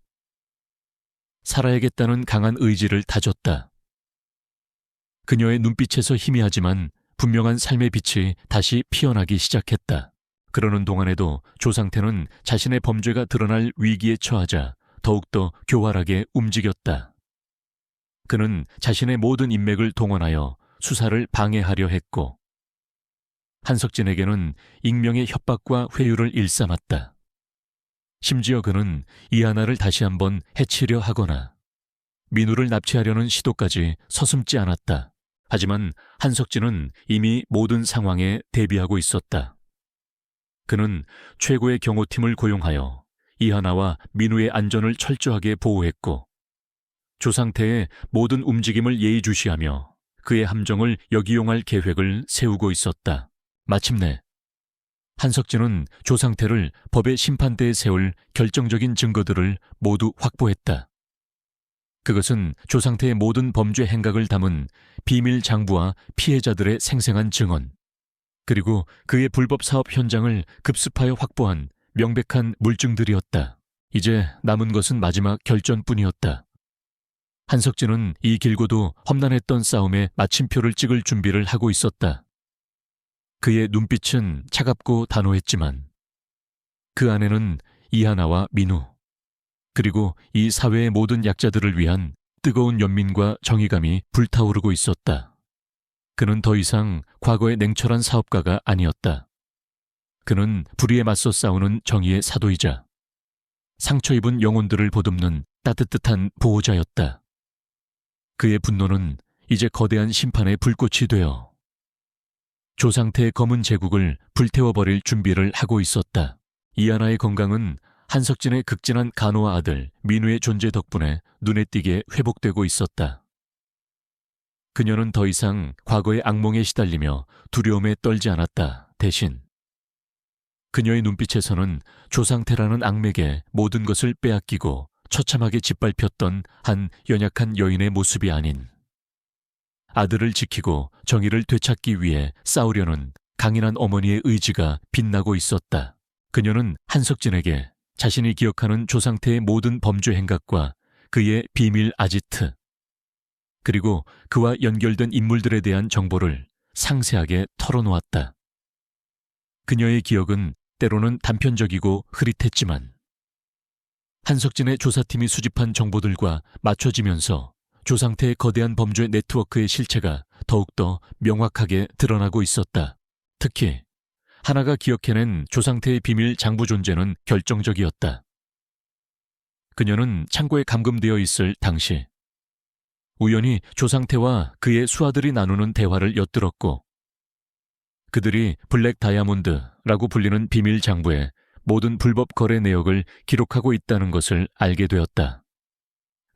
살아야겠다는 강한 의지를 다졌다. 그녀의 눈빛에서 희미하지만 분명한 삶의 빛이 다시 피어나기 시작했다. 그러는 동안에도 조상태는 자신의 범죄가 드러날 위기에 처하자 더욱더 교활하게 움직였다. 그는 자신의 모든 인맥을 동원하여 수사를 방해하려 했고 한석진에게는 익명의 협박과 회유를 일삼았다. 심지어 그는 이하나를 다시 한번 해치려 하거나 민우를 납치하려는 시도까지 서슴지 않았다. 하지만 한석진은 이미 모든 상황에 대비하고 있었다. 그는 최고의 경호팀을 고용하여 이하나와 민우의 안전을 철저하게 보호했고 조상태의 모든 움직임을 예의주시하며 그의 함정을 역이용할 계획을 세우고 있었다. 마침내 한석진은 조상태를 법의 심판대에 세울 결정적인 증거들을 모두 확보했다. 그것은 조상태의 모든 범죄 행각을 담은 비밀 장부와 피해자들의 생생한 증언, 그리고 그의 불법 사업 현장을 급습하여 확보한 명백한 물증들이었다. 이제 남은 것은 마지막 결전뿐이었다. 한석진은 이 길고도 험난했던 싸움에 마침표를 찍을 준비를 하고 있었다. 그의 눈빛은 차갑고 단호했지만 그 안에는 이하나와 민우, 그리고 이 사회의 모든 약자들을 위한 뜨거운 연민과 정의감이 불타오르고 있었다. 그는 더 이상 과거의 냉철한 사업가가 아니었다. 그는 불의에 맞서 싸우는 정의의 사도이자 상처 입은 영혼들을 보듬는 따뜻한 보호자였다. 그의 분노는 이제 거대한 심판의 불꽃이 되어 조상태의 검은 제국을 불태워버릴 준비를 하고 있었다. 이하나의 건강은 한석진의 극진한 간호와 아들 민우의 존재 덕분에 눈에 띄게 회복되고 있었다. 그녀는 더 이상 과거의 악몽에 시달리며 두려움에 떨지 않았다. 대신 그녀의 눈빛에서는 조상태라는 악맥에 모든 것을 빼앗기고 처참하게 짓밟혔던 한 연약한 여인의 모습이 아닌 아들을 지키고 정의를 되찾기 위해 싸우려는 강인한 어머니의 의지가 빛나고 있었다. 그녀는 한석진에게 자신이 기억하는 조상태의 모든 범죄 행각과 그의 비밀 아지트, 그리고 그와 연결된 인물들에 대한 정보를 상세하게 털어놓았다. 그녀의 기억은 때로는 단편적이고 흐릿했지만 한석진의 조사팀이 수집한 정보들과 맞춰지면서 조상태의 거대한 범죄 네트워크의 실체가 더욱더 명확하게 드러나고 있었다. 특히 하나가 기억해낸 조상태의 비밀 장부 존재는 결정적이었다. 그녀는 창고에 감금되어 있을 당시 우연히 조상태와 그의 수하들이 나누는 대화를 엿들었고 그들이 블랙 다이아몬드라고 불리는 비밀 장부에 모든 불법 거래 내역을 기록하고 있다는 것을 알게 되었다.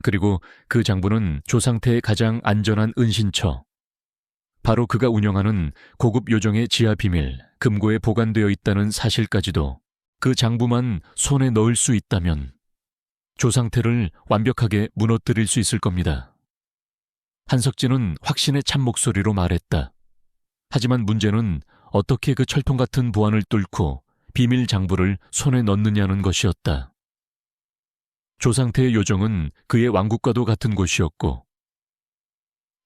그리고 그 장부는 조상태의 가장 안전한 은신처, 바로 그가 운영하는 고급 요정의 지하 비밀, 금고에 보관되어 있다는 사실까지도 그 장부만 손에 넣을 수 있다면 조상태를 완벽하게 무너뜨릴 수 있을 겁니다. 한석진은 확신의 참 목소리로 말했다. 하지만 문제는 어떻게 그 철통 같은 보안을 뚫고 비밀 장부를 손에 넣느냐는 것이었다. 조상태의 요정은 그의 왕국과도 같은 곳이었고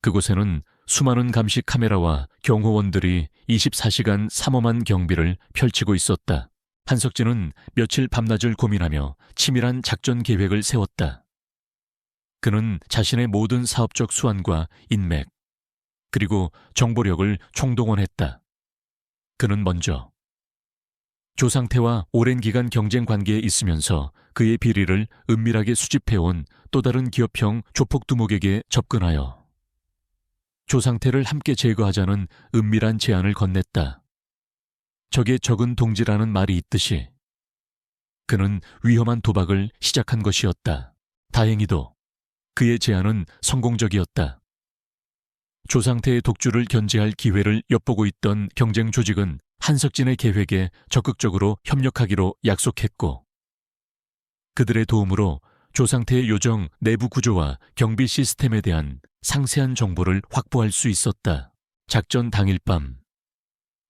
그곳에는 수많은 감시 카메라와 경호원들이 24시간 삼엄한 경비를 펼치고 있었다. 한석진은 며칠 밤낮을 고민하며 치밀한 작전 계획을 세웠다. 그는 자신의 모든 사업적 수완과 인맥, 그리고 정보력을 총동원했다. 그는 먼저 조상태와 오랜 기간 경쟁 관계에 있으면서 그의 비리를 은밀하게 수집해온 또 다른 기업형 조폭두목에게 접근하여 조상태를 함께 제거하자는 은밀한 제안을 건넸다. 적의 적은 동지라는 말이 있듯이 그는 위험한 도박을 시작한 것이었다. 다행히도 그의 제안은 성공적이었다. 조상태의 독주를 견제할 기회를 엿보고 있던 경쟁 조직은 한석진의 계획에 적극적으로 협력하기로 약속했고 그들의 도움으로 조상태의 요정 내부 구조와 경비 시스템에 대한 상세한 정보를 확보할 수 있었다. 작전 당일 밤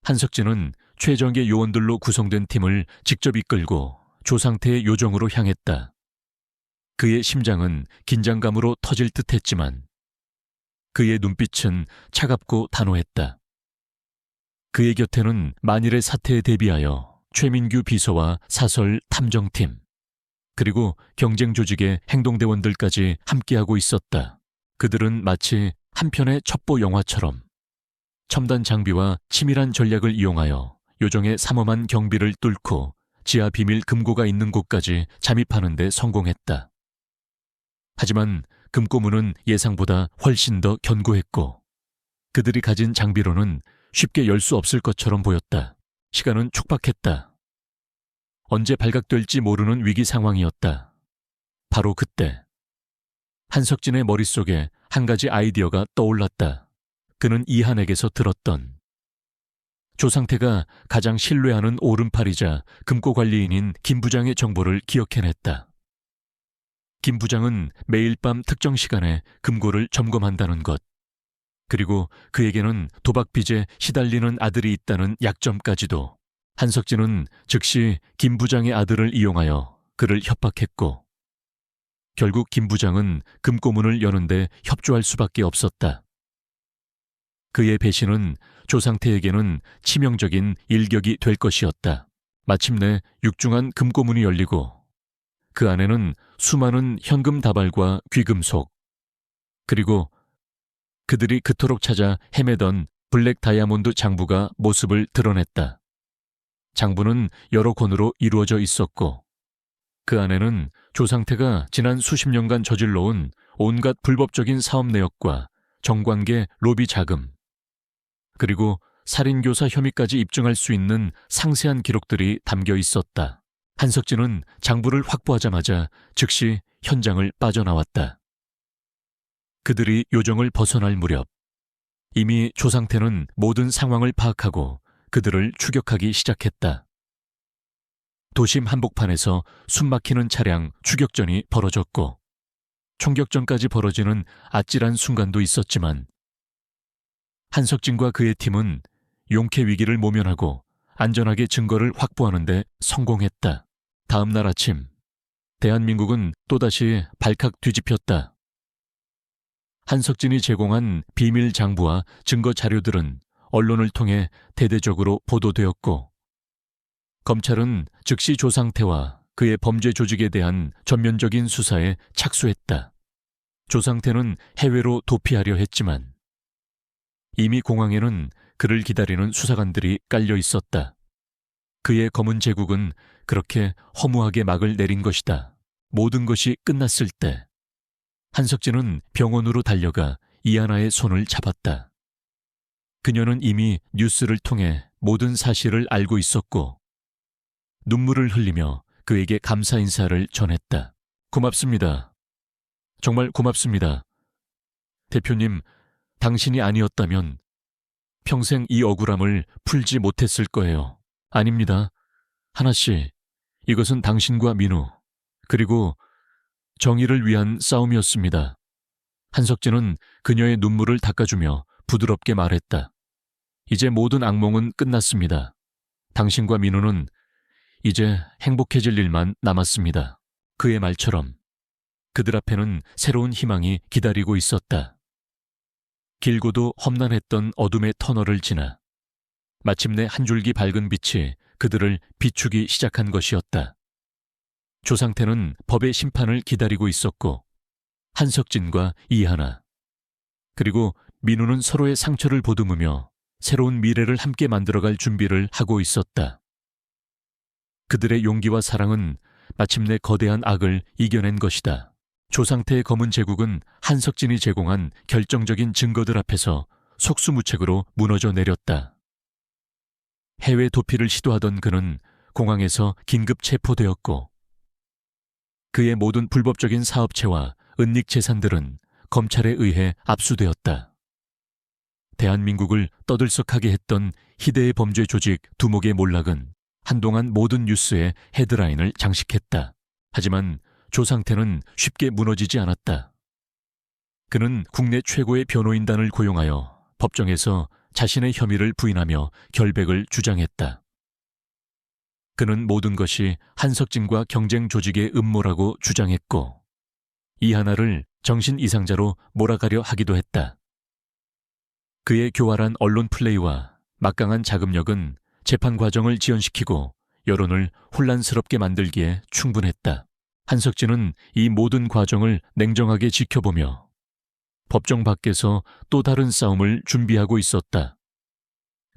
한석진은 최정예 요원들로 구성된 팀을 직접 이끌고 조상태의 요정으로 향했다. 그의 심장은 긴장감으로 터질 듯했지만 그의 눈빛은 차갑고 단호했다. 그의 곁에는 만일의 사태에 대비하여 최민규 비서와 사설 탐정팀, 그리고 경쟁 조직의 행동대원들까지 함께하고 있었다. 그들은 마치 한 편의 첩보 영화처럼 첨단 장비와 치밀한 전략을 이용하여 요정의 삼엄한 경비를 뚫고 지하 비밀 금고가 있는 곳까지 잠입하는 데 성공했다. 하지만 금고문은 예상보다 훨씬 더 견고했고 그들이 가진 장비로는 쉽게 열 수 없을 것처럼 보였다. 시간은 촉박했다. 언제 발각될지 모르는 위기 상황이었다. 바로 그때 한석진의 머릿속에 한 가지 아이디어가 떠올랐다. 그는 이한에게서 들었던 조상태가 가장 신뢰하는 오른팔이자 금고 관리인인 김 부장의 정보를 기억해냈다. 김 부장은 매일 밤 특정 시간에 금고를 점검한다는 것, 그리고 그에게는 도박 빚에 시달리는 아들이 있다는 약점까지도. 한석진은 즉시 김 부장의 아들을 이용하여 그를 협박했고 결국 김 부장은 금고문을 여는데 협조할 수밖에 없었다. 그의 배신은 조상태에게는 치명적인 일격이 될 것이었다. 마침내 육중한 금고문이 열리고 그 안에는 수많은 현금 다발과 귀금속, 그리고 그들이 그토록 찾아 헤매던 블랙 다이아몬드 장부가 모습을 드러냈다. 장부는 여러 권으로 이루어져 있었고 그 안에는 조상태가 지난 수십 년간 저질러온 온갖 불법적인 사업 내역과 정관계 로비 자금, 그리고 살인교사 혐의까지 입증할 수 있는 상세한 기록들이 담겨 있었다. 한석진은 장부를 확보하자마자 즉시 현장을 빠져나왔다. 그들이 요정을 벗어날 무렵 이미 조상태는 모든 상황을 파악하고 그들을 추격하기 시작했다. 도심 한복판에서 숨막히는 차량 추격전이 벌어졌고 총격전까지 벌어지는 아찔한 순간도 있었지만 한석진과 그의 팀은 용케 위기를 모면하고 안전하게 증거를 확보하는 데 성공했다. 다음 날 아침, 대한민국은 또다시 발칵 뒤집혔다. 한석진이 제공한 비밀 장부와 증거 자료들은 언론을 통해 대대적으로 보도되었고 검찰은 즉시 조상태와 그의 범죄 조직에 대한 전면적인 수사에 착수했다. 조상태는 해외로 도피하려 했지만 이미 공항에는 그를 기다리는 수사관들이 깔려 있었다. 그의 검은 제국은 그렇게 허무하게 막을 내린 것이다. 모든 것이 끝났을 때 한석진은 병원으로 달려가 이하나의 손을 잡았다. 그녀는 이미 뉴스를 통해 모든 사실을 알고 있었고 눈물을 흘리며 그에게 감사 인사를 전했다. 고맙습니다. 정말 고맙습니다. 대표님, 당신이 아니었다면 평생 이 억울함을 풀지 못했을 거예요. 아닙니다. 하나씨, 이것은 당신과 민우, 그리고 정의를 위한 싸움이었습니다. 한석진은 그녀의 눈물을 닦아주며 부드럽게 말했다. 이제 모든 악몽은 끝났습니다. 당신과 민우는 이제 행복해질 일만 남았습니다. 그의 말처럼 그들 앞에는 새로운 희망이 기다리고 있었다. 길고도 험난했던 어둠의 터널을 지나 마침내 한 줄기 밝은 빛이 그들을 비추기 시작한 것이었다. 조상태는 법의 심판을 기다리고 있었고 한석진과 이하나, 그리고 민우는 서로의 상처를 보듬으며 새로운 미래를 함께 만들어갈 준비를 하고 있었다. 그들의 용기와 사랑은 마침내 거대한 악을 이겨낸 것이다. 조상태의 검은 제국은 한석진이 제공한 결정적인 증거들 앞에서 속수무책으로 무너져 내렸다. 해외 도피를 시도하던 그는 공항에서 긴급 체포되었고 그의 모든 불법적인 사업체와 은닉 재산들은 검찰에 의해 압수되었다. 대한민국을 떠들썩하게 했던 희대의 범죄 조직 두목의 몰락은 한동안 모든 뉴스에 헤드라인을 장식했다. 하지만 조상태는 쉽게 무너지지 않았다. 그는 국내 최고의 변호인단을 고용하여 법정에서 자신의 혐의를 부인하며 결백을 주장했다. 그는 모든 것이 한석진과 경쟁 조직의 음모라고 주장했고 이하나를 정신 이상자로 몰아가려 하기도 했다. 그의 교활한 언론 플레이와 막강한 자금력은 재판 과정을 지연시키고 여론을 혼란스럽게 만들기에 충분했다. 한석진은 이 모든 과정을 냉정하게 지켜보며 법정 밖에서 또 다른 싸움을 준비하고 있었다.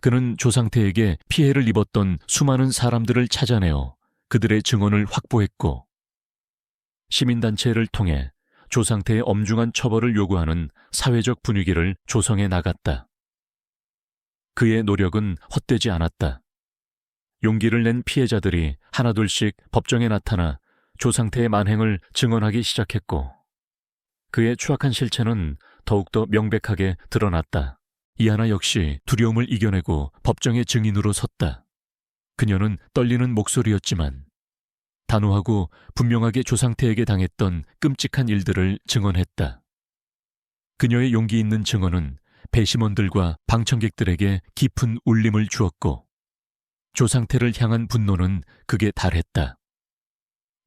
그는 조상태에게 피해를 입었던 수많은 사람들을 찾아내어 그들의 증언을 확보했고 시민단체를 통해 조상태의 엄중한 처벌을 요구하는 사회적 분위기를 조성해 나갔다. 그의 노력은 헛되지 않았다. 용기를 낸 피해자들이 하나둘씩 법정에 나타나 조상태의 만행을 증언하기 시작했고 그의 추악한 실체는 더욱더 명백하게 드러났다. 이하나 역시 두려움을 이겨내고 법정의 증인으로 섰다. 그녀는 떨리는 목소리였지만 단호하고 분명하게 조상태에게 당했던 끔찍한 일들을 증언했다. 그녀의 용기 있는 증언은 배심원들과 방청객들에게 깊은 울림을 주었고 조상태를 향한 분노는 극에 달했다.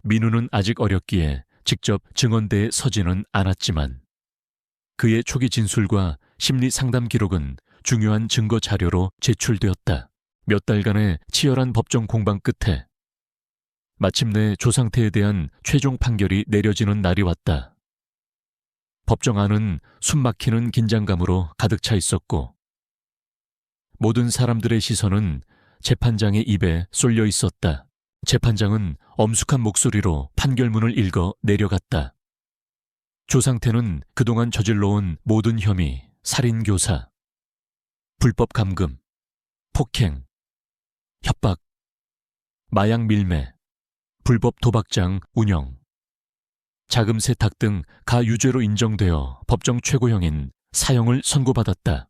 민우는 아직 어렸기에 직접 증언대에 서지는 않았지만 그의 초기 진술과 심리 상담 기록은 중요한 증거 자료로 제출되었다. 몇 달간의 치열한 법정 공방 끝에 마침내 조상태에 대한 최종 판결이 내려지는 날이 왔다. 법정 안은 숨막히는 긴장감으로 가득 차 있었고 모든 사람들의 시선은 재판장의 입에 쏠려 있었다. 재판장은 엄숙한 목소리로 판결문을 읽어 내려갔다. 조상태는 그동안 저질러온 모든 혐의, 살인교사, 불법 감금, 폭행, 협박, 마약 밀매, 불법 도박장 운영, 자금 세탁 등 가유죄로 인정되어 법정 최고형인 사형을 선고받았다.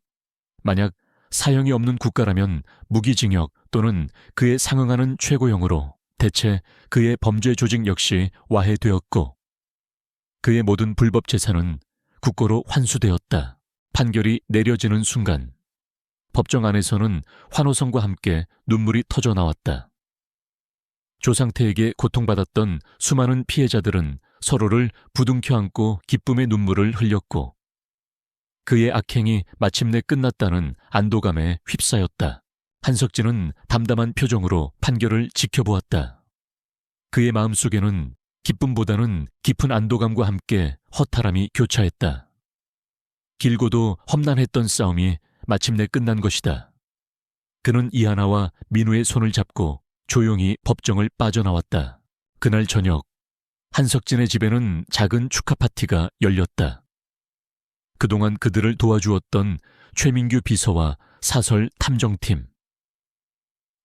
만약 사형이 없는 국가라면 무기징역 또는 그에 상응하는 최고형으로 대체 그의 범죄 조직 역시 와해되었고 그의 모든 불법 재산은 국고로 환수되었다. 판결이 내려지는 순간 법정 안에서는 환호성과 함께 눈물이 터져 나왔다. 조상태에게 고통받았던 수많은 피해자들은 서로를 부둥켜 안고 기쁨의 눈물을 흘렸고 그의 악행이 마침내 끝났다는 안도감에 휩싸였다. 한석진은 담담한 표정으로 판결을 지켜보았다. 그의 마음속에는 기쁨보다는 깊은 안도감과 함께 허탈함이 교차했다. 길고도 험난했던 싸움이 마침내 끝난 것이다. 그는 이하나와 민우의 손을 잡고 조용히 법정을 빠져나왔다. 그날 저녁 한석진의 집에는 작은 축하 파티가 열렸다. 그동안 그들을 도와주었던 최민규 비서와 사설 탐정팀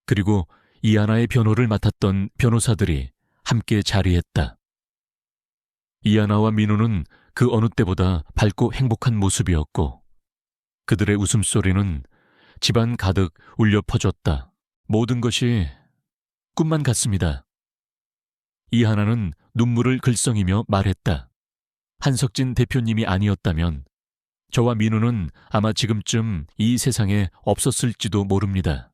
그리고 이하나의 변호를 맡았던 변호사들이 함께 자리했다. 이하나와 민우는 그 어느 때보다 밝고 행복한 모습이었고 그들의 웃음소리는 집안 가득 울려 퍼졌다. 모든 것이 꿈만 같습니다. 이하나는 눈물을 글썽이며 말했다. 한석진 대표님이 아니었다면 저와 민우는 아마 지금쯤 이 세상에 없었을지도 모릅니다.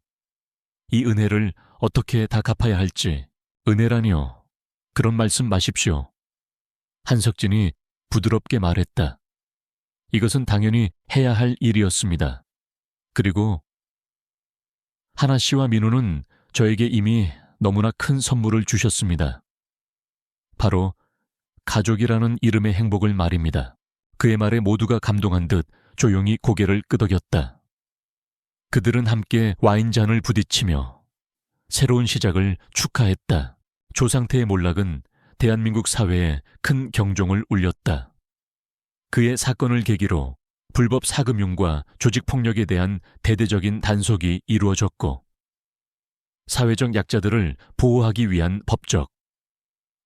이 은혜를 어떻게 다 갚아야 할지. 은혜라니요. 그런 말씀 마십시오. 한석진이 부드럽게 말했다. 이것은 당연히 해야 할 일이었습니다. 그리고 하나 씨와 민우는 저에게 이미 너무나 큰 선물을 주셨습니다. 바로 가족이라는 이름의 행복을 말입니다. 그의 말에 모두가 감동한 듯 조용히 고개를 끄덕였다. 그들은 함께 와인잔을 부딪히며 새로운 시작을 축하했다. 조상태의 몰락은 대한민국 사회에 큰 경종을 울렸다. 그의 사건을 계기로 불법 사금융과 조직폭력에 대한 대대적인 단속이 이루어졌고 사회적 약자들을 보호하기 위한 법적,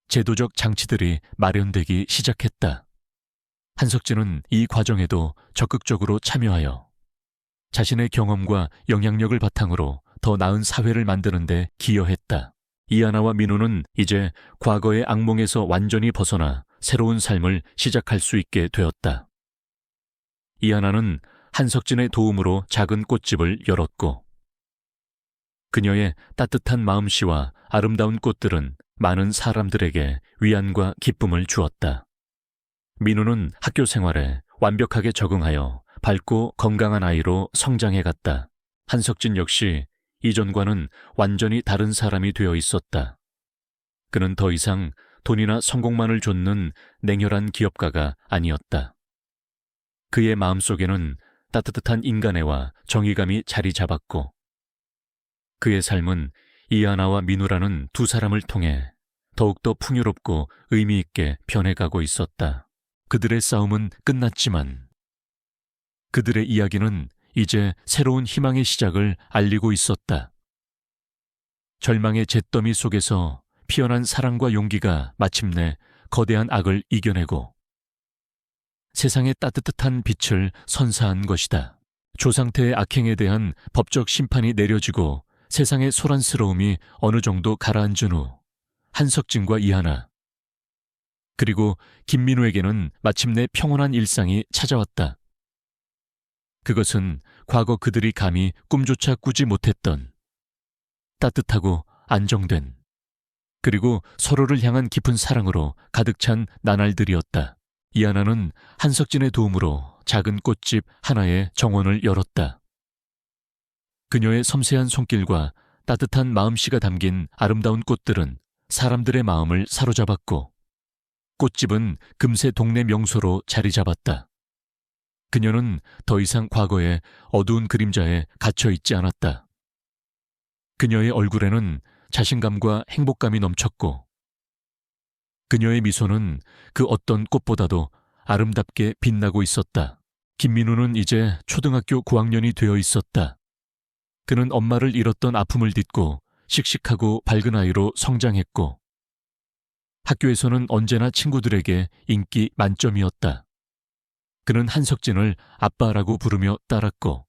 제도적 장치들이 마련되기 시작했다. 한석진은 이 과정에도 적극적으로 참여하여 자신의 경험과 영향력을 바탕으로 더 나은 사회를 만드는 데 기여했다. 이하나와 민우는 이제 과거의 악몽에서 완전히 벗어나 새로운 삶을 시작할 수 있게 되었다. 이하나는 한석진의 도움으로 작은 꽃집을 열었고 그녀의 따뜻한 마음씨와 아름다운 꽃들은 많은 사람들에게 위안과 기쁨을 주었다. 민우는 학교 생활에 완벽하게 적응하여 밝고 건강한 아이로 성장해갔다. 한석진 역시 이전과는 완전히 다른 사람이 되어 있었다. 그는 더 이상 돈이나 성공만을 좇는 냉혈한 기업가가 아니었다. 그의 마음속에는 따뜻한 인간애와 정의감이 자리 잡았고 그의 삶은 이하나와 민우라는 두 사람을 통해 더욱더 풍요롭고 의미 있게 변해가고 있었다. 그들의 싸움은 끝났지만 그들의 이야기는 이제 새로운 희망의 시작을 알리고 있었다. 절망의 잿더미 속에서 피어난 사랑과 용기가 마침내 거대한 악을 이겨내고 세상의 따뜻한 빛을 선사한 것이다. 조상태의 악행에 대한 법적 심판이 내려지고 세상의 소란스러움이 어느 정도 가라앉은 후 한석진과 이하나 그리고 김민우에게는 마침내 평온한 일상이 찾아왔다. 그것은 과거 그들이 감히 꿈조차 꾸지 못했던 따뜻하고 안정된 그리고 서로를 향한 깊은 사랑으로 가득 찬 나날들이었다. 이하나는 한석진의 도움으로 작은 꽃집 하나의 정원을 열었다. 그녀의 섬세한 손길과 따뜻한 마음씨가 담긴 아름다운 꽃들은 사람들의 마음을 사로잡았고 꽃집은 금세 동네 명소로 자리 잡았다. 그녀는 더 이상 과거의 어두운 그림자에 갇혀 있지 않았다. 그녀의 얼굴에는 자신감과 행복감이 넘쳤고 그녀의 미소는 그 어떤 꽃보다도 아름답게 빛나고 있었다. 김민우는 이제 초등학교 고학년이 되어 있었다. 그는 엄마를 잃었던 아픔을 딛고 씩씩하고 밝은 아이로 성장했고 학교에서는 언제나 친구들에게 인기 만점이었다. 그는 한석진을 아빠라고 부르며 따랐고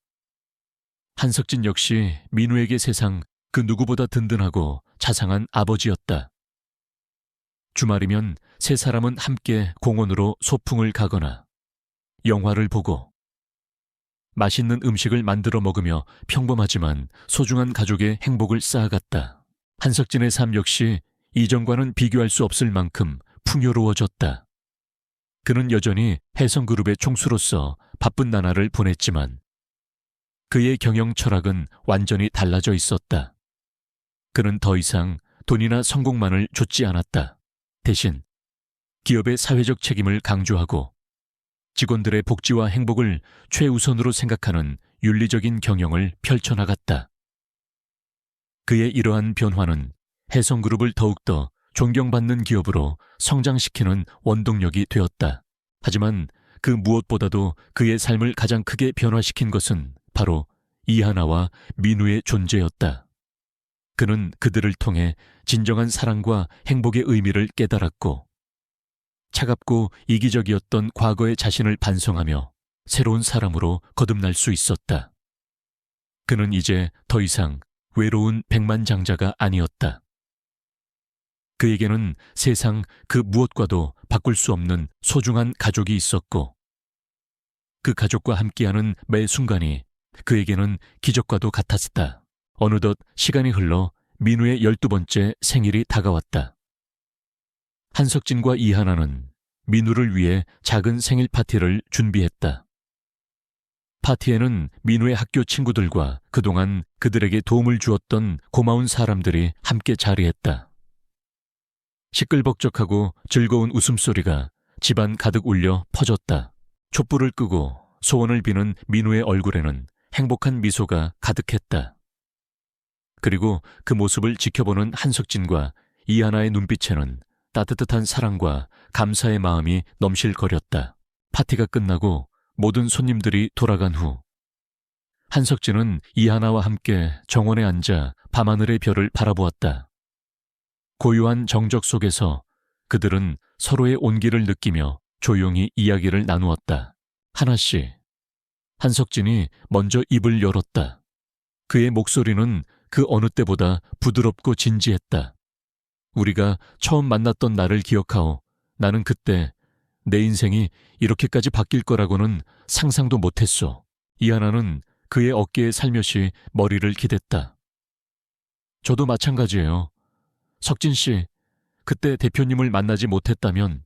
한석진 역시 민우에게 세상 그 누구보다 든든하고 자상한 아버지였다. 주말이면 세 사람은 함께 공원으로 소풍을 가거나 영화를 보고 맛있는 음식을 만들어 먹으며 평범하지만 소중한 가족의 행복을 쌓아갔다. 한석진의 삶 역시 이전과는 비교할 수 없을 만큼 풍요로워졌다. 그는 여전히 혜성그룹의 총수로서 바쁜 나날을 보냈지만 그의 경영 철학은 완전히 달라져 있었다. 그는 더 이상 돈이나 성공만을 좇지 않았다. 대신 기업의 사회적 책임을 강조하고 직원들의 복지와 행복을 최우선으로 생각하는 윤리적인 경영을 펼쳐나갔다. 그의 이러한 변화는 혜성그룹을 더욱더 존경받는 기업으로 성장시키는 원동력이 되었다. 하지만 그 무엇보다도 그의 삶을 가장 크게 변화시킨 것은 바로 이하나와 민우의 존재였다. 그는 그들을 통해 진정한 사랑과 행복의 의미를 깨달았고 차갑고 이기적이었던 과거의 자신을 반성하며 새로운 사람으로 거듭날 수 있었다. 그는 이제 더 이상 외로운 백만장자가 아니었다. 그에게는 세상 그 무엇과도 바꿀 수 없는 소중한 가족이 있었고 그 가족과 함께하는 매 순간이 그에게는 기적과도 같았다. 어느덧 시간이 흘러 민우의 12번째 생일이 다가왔다. 한석진과 이하나는 민우를 위해 작은 생일 파티를 준비했다. 파티에는 민우의 학교 친구들과 그동안 그들에게 도움을 주었던 고마운 사람들이 함께 자리했다. 시끌벅적하고 즐거운 웃음소리가 집안 가득 울려 퍼졌다. 촛불을 끄고 소원을 비는 민우의 얼굴에는 행복한 미소가 가득했다. 그리고 그 모습을 지켜보는 한석진과 이하나의 눈빛에는 따뜻한 사랑과 감사의 마음이 넘실거렸다. 파티가 끝나고 모든 손님들이 돌아간 후 한석진은 이하나와 함께 정원에 앉아 밤하늘의 별을 바라보았다. 고요한 정적 속에서 그들은 서로의 온기를 느끼며 조용히 이야기를 나누었다. 하나씩. 한석진이 먼저 입을 열었다. 그의 목소리는 그 어느 때보다 부드럽고 진지했다. 우리가 처음 만났던 날을 기억하오. 나는 그때 내 인생이 이렇게까지 바뀔 거라고는 상상도 못했소. 이하나는 그의 어깨에 살며시 머리를 기댔다. 저도 마찬가지예요. 석진 씨, 그때 대표님을 만나지 못했다면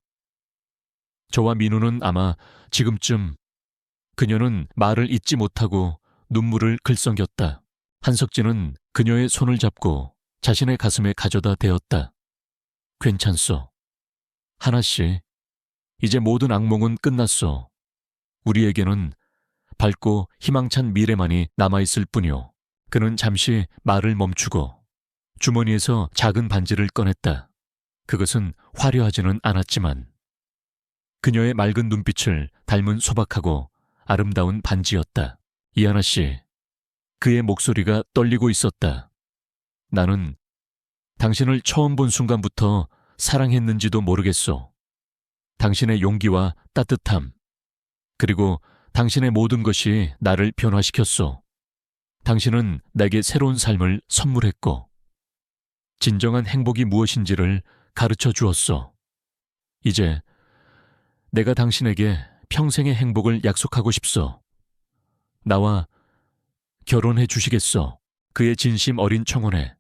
저와 민우는 아마 지금쯤. 그녀는 말을 잇지 못하고 눈물을 글썽였다. 한석진은 그녀의 손을 잡고 자신의 가슴에 가져다 대었다. 괜찮소. 하나씨, 이제 모든 악몽은 끝났소. 우리에게는 밝고 희망찬 미래만이 남아있을 뿐이오. 그는 잠시 말을 멈추고 주머니에서 작은 반지를 꺼냈다. 그것은 화려하지는 않았지만 그녀의 맑은 눈빛을 닮은 소박하고 아름다운 반지였다. 이하나 씨, 그의 목소리가 떨리고 있었다. 나는 당신을 처음 본 순간부터 사랑했는지도 모르겠소. 당신의 용기와 따뜻함, 그리고 당신의 모든 것이 나를 변화시켰소. 당신은 내게 새로운 삶을 선물했고 진정한 행복이 무엇인지를 가르쳐 주었소. 이제 내가 당신에게 평생의 행복을 약속하고 싶소. 나와 결혼해 주시겠소. 그의 진심 어린 청혼에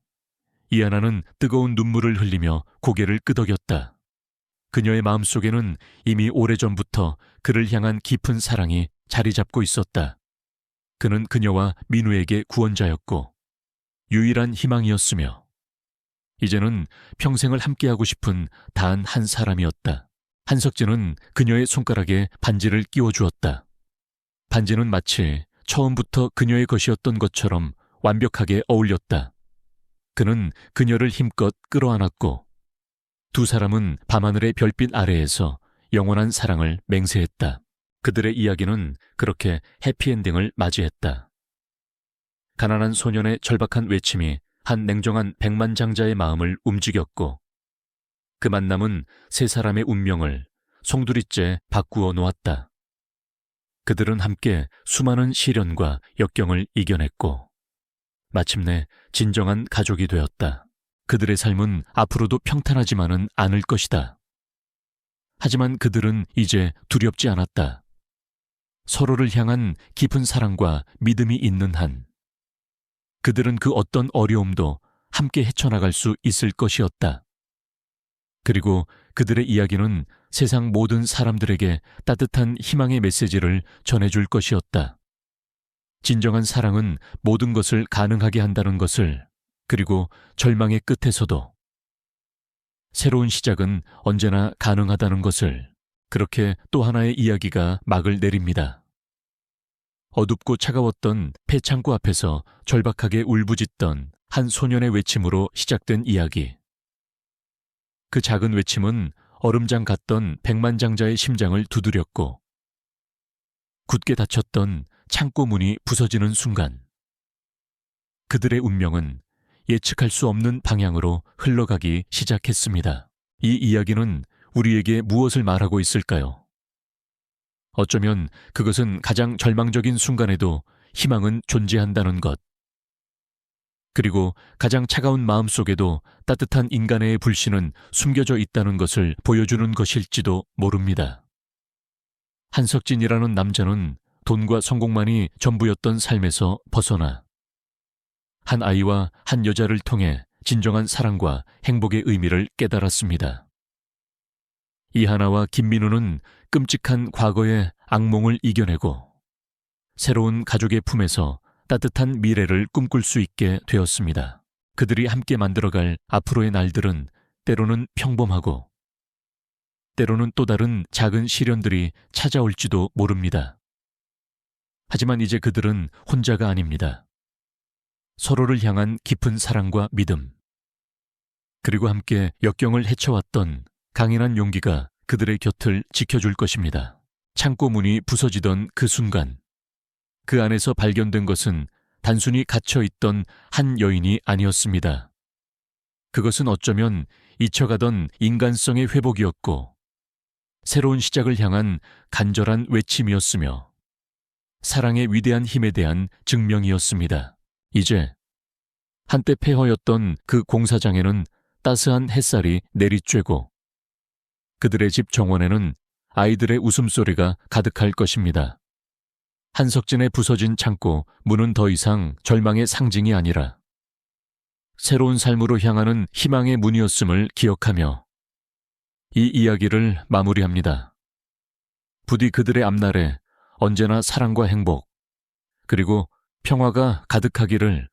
이하나는 뜨거운 눈물을 흘리며 고개를 끄덕였다. 그녀의 마음속에는 이미 오래전부터 그를 향한 깊은 사랑이 자리 잡고 있었다. 그는 그녀와 민우에게 구원자였고 유일한 희망이었으며 이제는 평생을 함께하고 싶은 단 한 사람이었다. 한석진은 그녀의 손가락에 반지를 끼워주었다. 반지는 마치 처음부터 그녀의 것이었던 것처럼 완벽하게 어울렸다. 그는 그녀를 힘껏 끌어안았고 두 사람은 밤하늘의 별빛 아래에서 영원한 사랑을 맹세했다. 그들의 이야기는 그렇게 해피엔딩을 맞이했다. 가난한 소년의 절박한 외침이 한 냉정한 백만장자의 마음을 움직였고 그 만남은 세 사람의 운명을 송두리째 바꾸어 놓았다. 그들은 함께 수많은 시련과 역경을 이겨냈고 마침내 진정한 가족이 되었다. 그들의 삶은 앞으로도 평탄하지만은 않을 것이다. 하지만 그들은 이제 두렵지 않았다. 서로를 향한 깊은 사랑과 믿음이 있는 한 그들은 그 어떤 어려움도 함께 헤쳐나갈 수 있을 것이었다. 그리고 그들의 이야기는 세상 모든 사람들에게 따뜻한 희망의 메시지를 전해줄 것이었다. 진정한 사랑은 모든 것을 가능하게 한다는 것을, 그리고 절망의 끝에서도 새로운 시작은 언제나 가능하다는 것을, 그렇게 또 하나의 이야기가 막을 내립니다. 어둡고 차가웠던 폐창고 앞에서 절박하게 울부짖던 한 소년의 외침으로 시작된 이야기. 그 작은 외침은 얼음장 같던 백만장자의 심장을 두드렸고 굳게 닫혔던 창고 문이 부서지는 순간 그들의 운명은 예측할 수 없는 방향으로 흘러가기 시작했습니다. 이 이야기는 우리에게 무엇을 말하고 있을까요? 어쩌면 그것은 가장 절망적인 순간에도 희망은 존재한다는 것. 그리고 가장 차가운 마음 속에도 따뜻한 인간의 불신은 숨겨져 있다는 것을 보여주는 것일지도 모릅니다. 한석진이라는 남자는 돈과 성공만이 전부였던 삶에서 벗어나 한 아이와 한 여자를 통해 진정한 사랑과 행복의 의미를 깨달았습니다. 이하나와 김민우는 끔찍한 과거의 악몽을 이겨내고 새로운 가족의 품에서 따뜻한 미래를 꿈꿀 수 있게 되었습니다. 그들이 함께 만들어갈 앞으로의 날들은 때로는 평범하고 때로는 또 다른 작은 시련들이 찾아올지도 모릅니다. 하지만 이제 그들은 혼자가 아닙니다. 서로를 향한 깊은 사랑과 믿음, 그리고 함께 역경을 헤쳐왔던 강인한 용기가 그들의 곁을 지켜줄 것입니다. 창고 문이 부서지던 그 순간 그 안에서 발견된 것은 단순히 갇혀있던 한 여인이 아니었습니다. 그것은 어쩌면 잊혀가던 인간성의 회복이었고 새로운 시작을 향한 간절한 외침이었으며 사랑의 위대한 힘에 대한 증명이었습니다. 이제 한때 폐허였던 그 공사장에는 따스한 햇살이 내리쬐고 그들의 집 정원에는 아이들의 웃음소리가 가득할 것입니다. 한석진의 부서진 창고 문은 더 이상 절망의 상징이 아니라 새로운 삶으로 향하는 희망의 문이었음을 기억하며 이 이야기를 마무리합니다. 부디 그들의 앞날에 언제나 사랑과 행복, 그리고 평화가 가득하기를